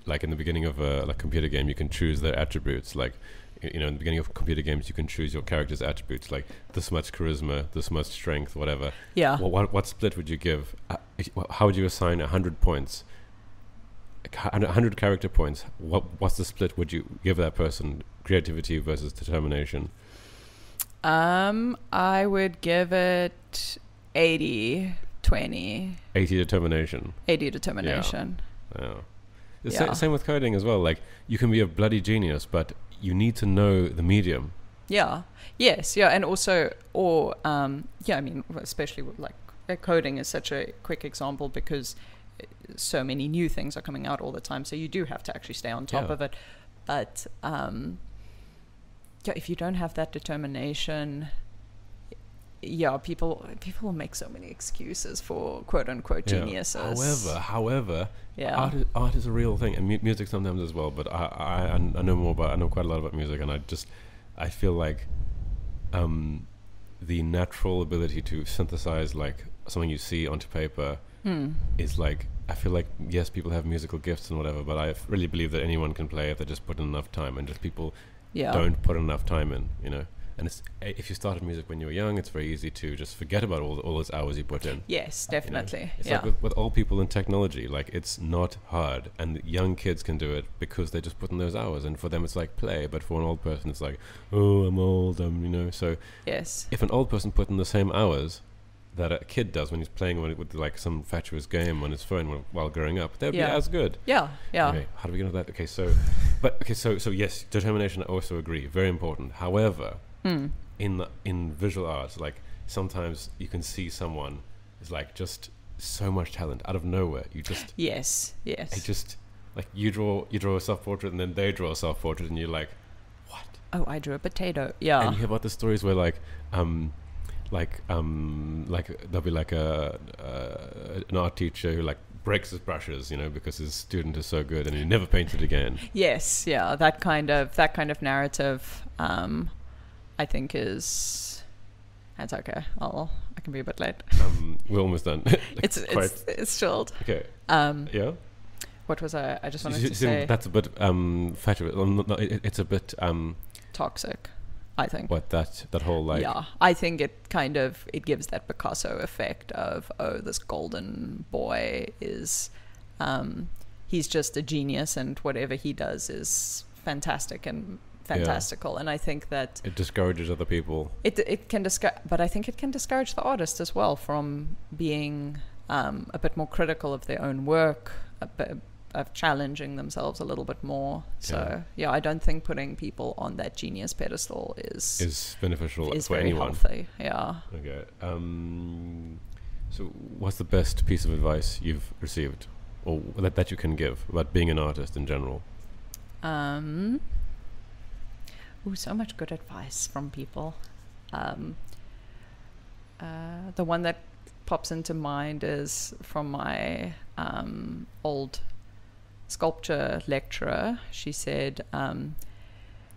like in the beginning of a computer game, you can choose their attributes. Like, in the beginning of computer games, you can choose your character's attributes, like this much charisma, this much strength, whatever. Yeah. What split would you give? How would you assign 100 points? 100 character points. What's the split would you give that person? Creativity versus determination. I would give it 80-20. 80 determination. 80 determination. Yeah. Same with coding as well. Like, you can be a bloody genius, but you need to know the medium. Yeah. Yes. Yeah. And also, I mean, especially with like coding is such a quick example because so many new things are coming out all the time, so you do have to actually stay on top of it. But if you don't have that determination, people will make so many excuses for quote unquote geniuses. However, art is a real thing, and music sometimes as well. But I know quite a lot about music, and I feel like the natural ability to synthesize like something you see onto paper is like, I feel like, yes, people have musical gifts and whatever, but I really believe that anyone can play if they just put in enough time, and just people don't put enough time in, and it's, if you started music when you were young, it's very easy to just forget about all those hours you put in. Yes, definitely. It's like with old people in technology, like, it's not hard, and young kids can do it because they just put in those hours, and for them it's like play, but for an old person it's like, oh, I'm old, so yes, if an old person put in the same hours that a kid does when he's playing with like some fatuous game on his phone while growing up, they'd be as good. Okay, how do we get into that? So yes, determination, I also agree, very important. However, in visual arts, like, sometimes you can see someone is like just so much talent out of nowhere. You just yes it just, like, you draw a self-portrait and then they draw a self-portrait and you're like, what? Oh, I drew a potato. Yeah. And you hear about the stories where like there'll be like an art teacher who like breaks his brushes, because his student is so good and he never paints it again. Yes, yeah, that kind of narrative, I think is. That's okay. I can be a bit late. We're almost done. It's chilled. Okay. Yeah. What was I just wanted to say? That's a bit it's a bit toxic, I think. What that whole like. Yeah, I think it gives that Picasso effect of, oh, this golden boy is, he's just a genius and whatever he does is fantastic and fantastical. And I think that it discourages other people. It can discourage, but I think it can discourage the artist as well from being a bit more critical of their own work, of challenging themselves a little bit more. So I don't think putting people on that genius pedestal is beneficial is for very anyone. Healthy. Yeah. Okay. So what's the best piece of advice you've received, or that you can give about being an artist in general? So much good advice from people. The one that pops into mind is from my old sculpture lecturer. She said,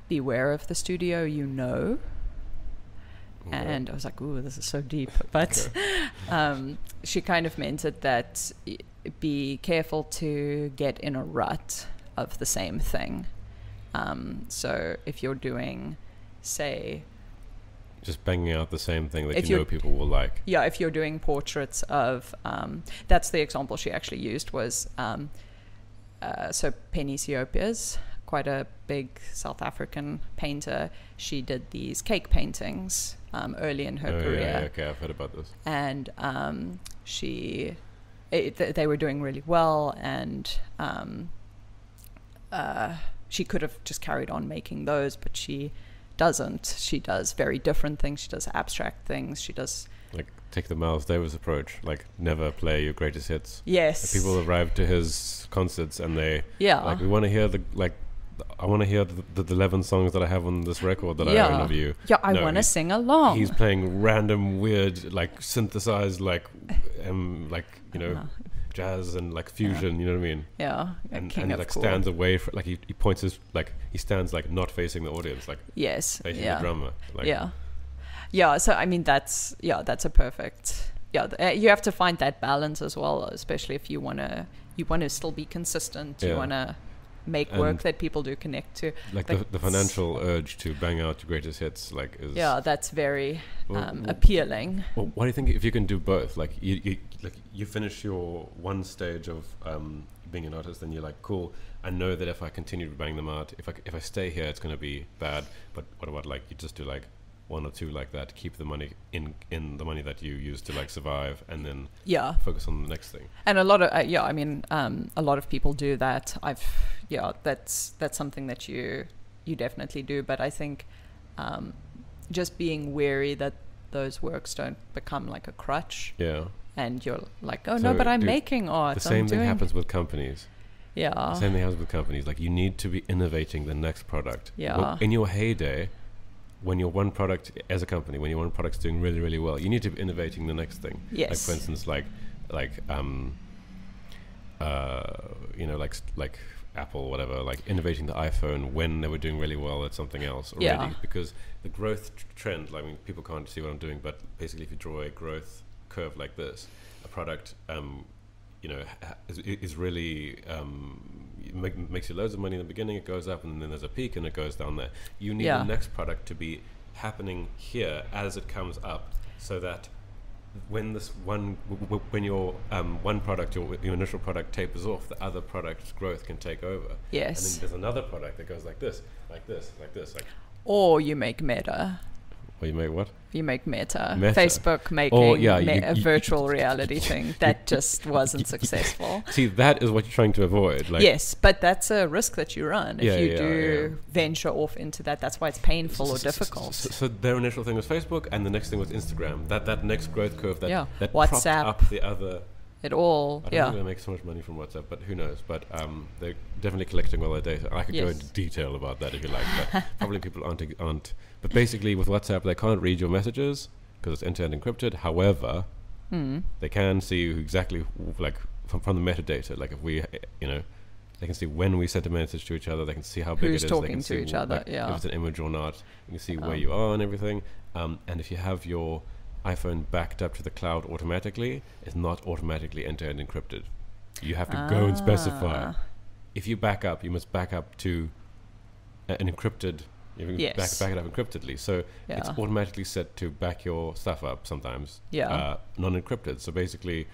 beware of the studio you know. Okay. And I was like, ooh, this is so deep. But she kind of meant it that be careful to get in a rut of the same thing. So if you're doing, say... just banging out the same thing that people will like. Yeah, if you're doing portraits of... that's the example she actually used was... so Penny Ethiopia's quite a big South African painter. She did these cake paintings early in her career. Yeah, okay, I've heard about this. And they were doing really well, and she could have just carried on making those, but she doesn't. She does very different things. She does abstract things. She does... like take the Miles Davis approach, like never play your greatest hits. Yes. Like people arrive to his concerts and they like, we want to hear I want to hear the 11 songs that I have on this record that I own of you. Yeah, I want to sing along. He's playing random weird, like synthesized, jazz and like fusion. You know what I mean? Yeah. And he like stands away from, like he points his, like he stands like not facing the audience, like facing the drummer. Like, yeah. So I mean that's a perfect. Yeah, you have to find that balance as well, especially if you want to still be consistent. You want to make work that people do connect to. Like the financial urge to bang out your greatest hits, like is that's very appealing. Well, what do you think if you can do both? Like you finish your one stage of being an artist, and you're like, cool, I know that if I continue to bang them out, if I stay here, it's going to be bad. But what about like you just do like one or two like that, keep the money in the money that you use to like survive, and then focus on the next thing. And a lot of a lot of people do that. That's something that you definitely do. But I think just being wary that those works don't become like a crutch. Yeah. And you're like, oh no, but I'm making art. The same thing happens with companies. Yeah. The same thing happens with companies. Like you need to be innovating the next product. Yeah. Well, in your heyday, when your one product as a company, when your one product's doing really, really well, you need to be innovating the next thing. Yes. Like for instance, like Apple, whatever, like innovating the iPhone when they were doing really well at something else already. Yeah. Because the growth trend, I mean, people can't see what I'm doing, but basically if you draw a growth curve like this, a product, is really makes you loads of money in the beginning. It goes up, and then there's a peak, and it goes down there. You need the next product to be happening here as it comes up, so that when your one product, your initial product tapers off, the other product's growth can take over. Yes. And then there's another product that goes like this, like this, like this, like. Or you make Meta. Or you make what? You make Meta. Facebook making a virtual reality thing. That just wasn't successful. See, that is what you're trying to avoid. Like, yes, but that's a risk that you run. If you do venture off into that, that's why it's painful or difficult. So their initial thing was Facebook, and the next thing was Instagram. That next growth curve that WhatsApp, propped up the other. It all, I don't think they make so much money from WhatsApp, but who knows? But they're definitely collecting all their data. I could go into detail about that if you like, but probably people aren't. But basically, with WhatsApp, they can't read your messages because it's end-to-end encrypted. However, they can see exactly like from the metadata. Like if we, they can see when we sent a message to each other. They can see how big Who's it is. talking they can to see each other, like, yeah. if it's an image or not. You can see where you are and everything. And if you have your iPhone backed up to the cloud automatically, it's not automatically end-to-end encrypted. You have to go and specify. If you back up, you must back up to an encrypted. You Yes. back it up encryptedly. So it's automatically set to back your stuff up sometimes. Yeah. Non-encrypted. So basically,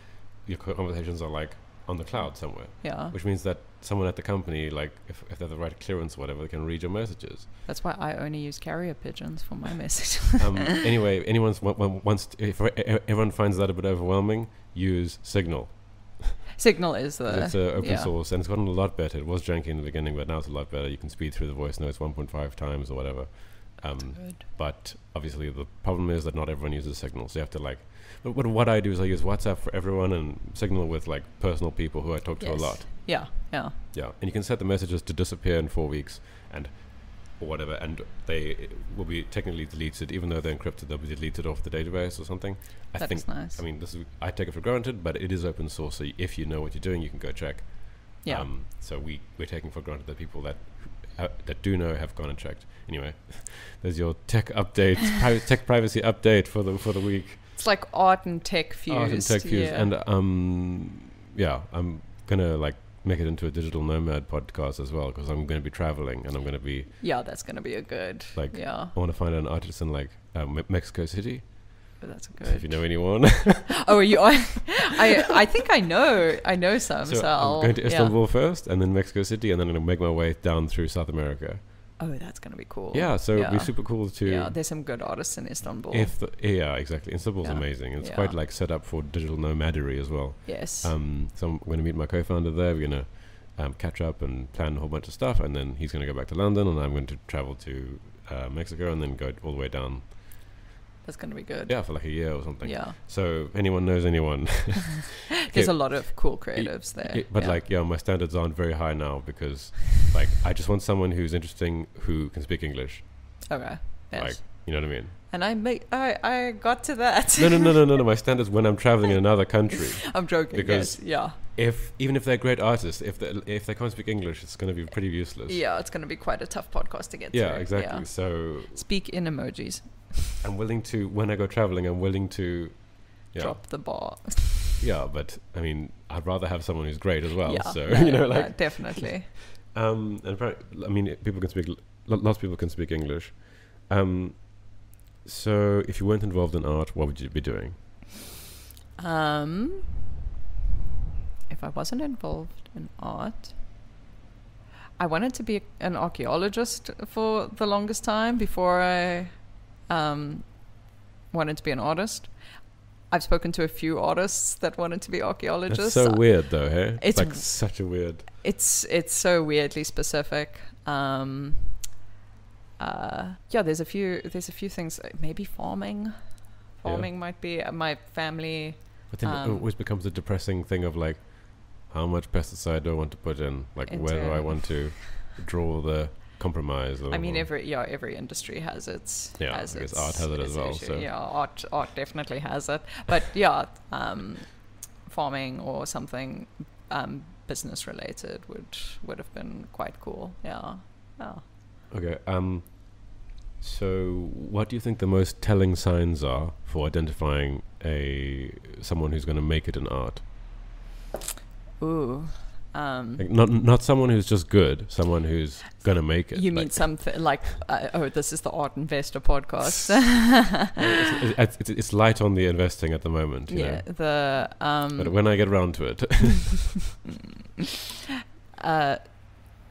your conversations are like on the cloud somewhere. Yeah. Which means that someone at the company, like if they have the right clearance or whatever, they can read your messages. That's why I only use carrier pigeons for my message. Anyway, if everyone finds that a bit overwhelming, use Signal. Signal is It's open source, and it's gotten a lot better. It was janky in the beginning, but now it's a lot better. You can speed through the voice notes 1.5 times or whatever. Good. But obviously the problem is that not everyone uses Signal, so you have to like. But what I do is I use WhatsApp for everyone and Signal with like personal people who I talk to a lot. Yeah. Yeah, and you can set the messages to disappear in 4 weeks or whatever, and they will be technically deleted, even though they're encrypted. They'll be deleted off the database or something. I think. Is nice. I mean, I take it for granted, but it is open source. So if you know what you're doing, you can go check. Yeah. So we're taking for granted that people that do know have gone and checked. Anyway, there's your tech update, tech privacy update for the week. It's like art and tech fused. Art and tech fused, and I'm gonna like make it into a digital nomad podcast as well, because I'm going to be traveling and I'm going to be that's going to be a good I want to find an artist in like Mexico City. But that's good. So if you know anyone. Oh, you? I think I know some. So I'm going to Istanbul first, and then Mexico City, and then I'm going to make my way down through South America. Oh, that's going to be cool. Yeah, so it'd be super cool to. Yeah, there's some good artists in Istanbul. Exactly. Istanbul's amazing. It's quite like set up for digital nomadery as well. Yes. So I'm going to meet my co-founder there. We're going to catch up and plan a whole bunch of stuff, and then he's going to go back to London, and I'm going to travel to Mexico, and then go all the way down. That's going to be good. Yeah, for like a year or something. Yeah. So anyone knows anyone. There's a lot of cool creatives there. But my standards aren't very high now, because like I just want someone who's interesting, who can speak English. Okay. Yes. Like, you know what I mean? And I got to that. No. My standards when I'm traveling in another country. I'm joking. Because even if they're great artists, if they can't speak English, it's going to be pretty useless. Yeah, it's going to be quite a tough podcast to get through. Yeah, exactly. So speak in emojis. I'm willing to, when I go traveling, I'm willing to drop the bar. Yeah, but I mean, I'd rather have someone who's great as well. Yeah, so definitely. And I mean, people can speak. Lots of people can speak English. So if you weren't involved in art, what would you be doing? If I wasn't involved in art, I wanted to be an archaeologist for the longest time before I wanted to be an artist. I've spoken to a few artists that wanted to be archaeologists. That's so weird, though, hey? It's like such a weird. It's so weirdly specific. There's a few things. Maybe farming. Farming might be my family. But then it always becomes a depressing thing of like, how much pesticide do I want to put in? Like, where do I want to draw the compromise? I mean, every industry has its. Yeah, I guess art has it as well. Issue. So. Yeah, art definitely has it. But farming or something business related would have been quite cool. Yeah. Okay. So, what do you think the most telling signs are for identifying someone who's going to make it in art? Ooh. Like not someone who's just good, someone who's gonna make it. You mean something like, this is the Art Investor podcast. It's light on the investing at the moment. You know? But when I get around to it.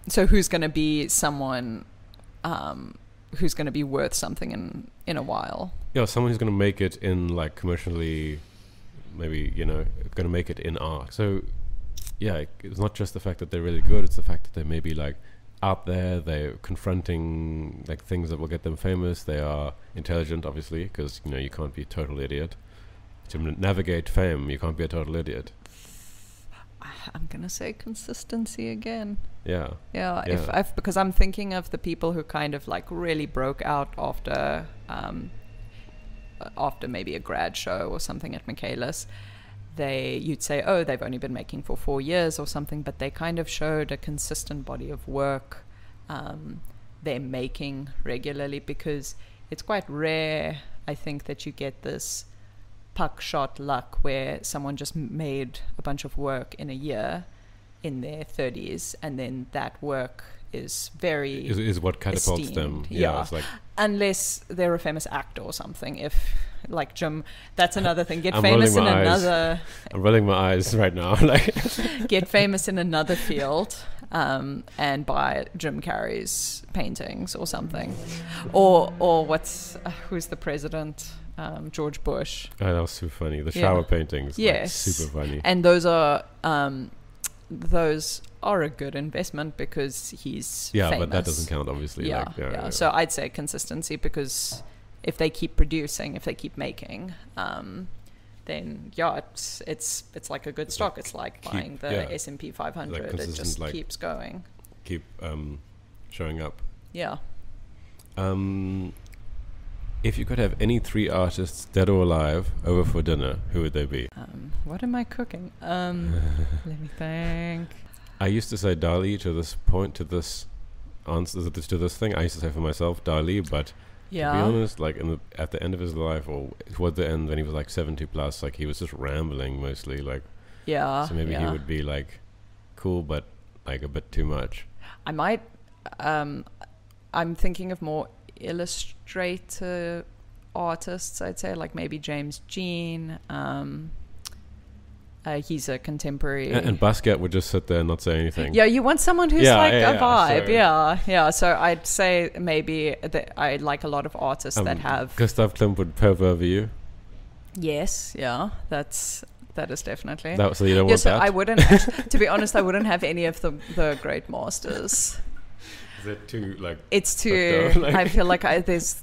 So who's going to be someone who's going to be worth something in a while? Yeah, someone who's going to make it in like commercially, maybe, going to make it in art. So it's not just the fact that they're really good, it's the fact that they may be like out there, they're confronting like things that will get them famous. They are intelligent, obviously, because you can't be a total idiot. To navigate fame, you can't be a total idiot. I'm gonna say consistency again. Yeah. Because I'm thinking of the people who kind of like really broke out after maybe a grad show or something at Michaelis. you'd say, oh, they've only been making for 4 years or something, but they kind of showed a consistent body of work they're making regularly, because it's quite rare, I think, that you get this puck shot luck where someone just made a bunch of work in a year in their 30s, and then that work is very is what catapults esteemed. them. Yeah, it's like, unless they're a famous actor or something. If like Jim, that's another thing. Get I'm famous in rolling my eyes. another. I'm rolling my eyes right now. Like, Get famous in another field, and buy Jim Carrey's paintings or something, or who's the president? George Bush. oh, that was super funny. The shower paintings. Yes, like, super funny. And those are a good investment because he's famous. But that doesn't count, obviously. Yeah. So I'd say consistency, because if they keep producing, if they keep making, then it's like a good stock. It's like buying the S&P 500. It just keeps going. Keep showing up. Yeah. If you could have any 3 artists, dead or alive, over for dinner, who would they be? What am I cooking? Let me think. I used to say Dali to this point, to this answer, to this thing. I used to say for myself Dali, but to be honest, like at the end of his life, or toward the end when he was like 70 plus, like he was just rambling mostly. Like, so maybe he would be like cool, but like a bit too much. I might. I'm thinking of more illustrator artists, I'd say, like maybe James Jean. He's a contemporary, and Basquiat would just sit there and not say anything. Yeah, you want someone who's a vibe. So Yeah. So I'd say maybe that I like a lot of artists that have. Gustav Klimt would pervert you. Yes, yeah, that is definitely. So you don't want so that? I wouldn't. To be honest, I wouldn't have any of the great masters. Is it too like? It's too. I feel like there's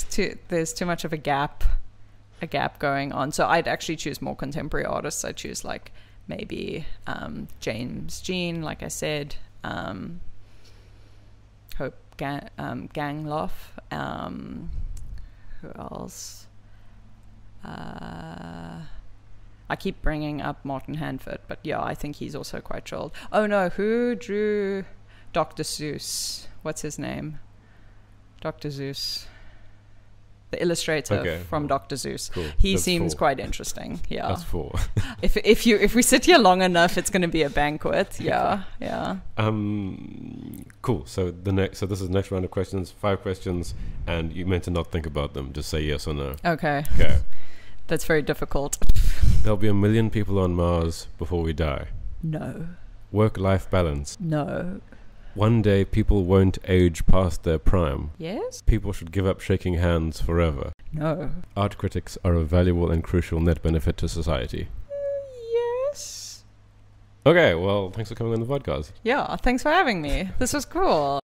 too much of a gap going on. So I'd actually choose more contemporary artists. I'd choose like maybe James Jean, like I said, Hope Gangloff. Who else? I keep bringing up Martin Handford, but yeah, I think he's also quite chilled. Oh no, who drew Dr. Seuss? What's his name? Dr. Seuss. The illustrator from Dr. Seuss. Cool. He seems quite interesting. Yeah. That's 4. if we sit here long enough, it's going to be a banquet. Yeah. Cool. So this is the next round of questions. 5 questions, and you meant to not think about them. Just say yes or no. Okay. That's very difficult. There'll be 1 million people on Mars before we die. No. Work-life balance. No. One day people won't age past their prime. Yes. People should give up shaking hands forever. No. Art critics are a valuable and crucial net benefit to society. Yes. Okay, well, thanks for coming on the podcast. Yeah, thanks for having me. This was cool.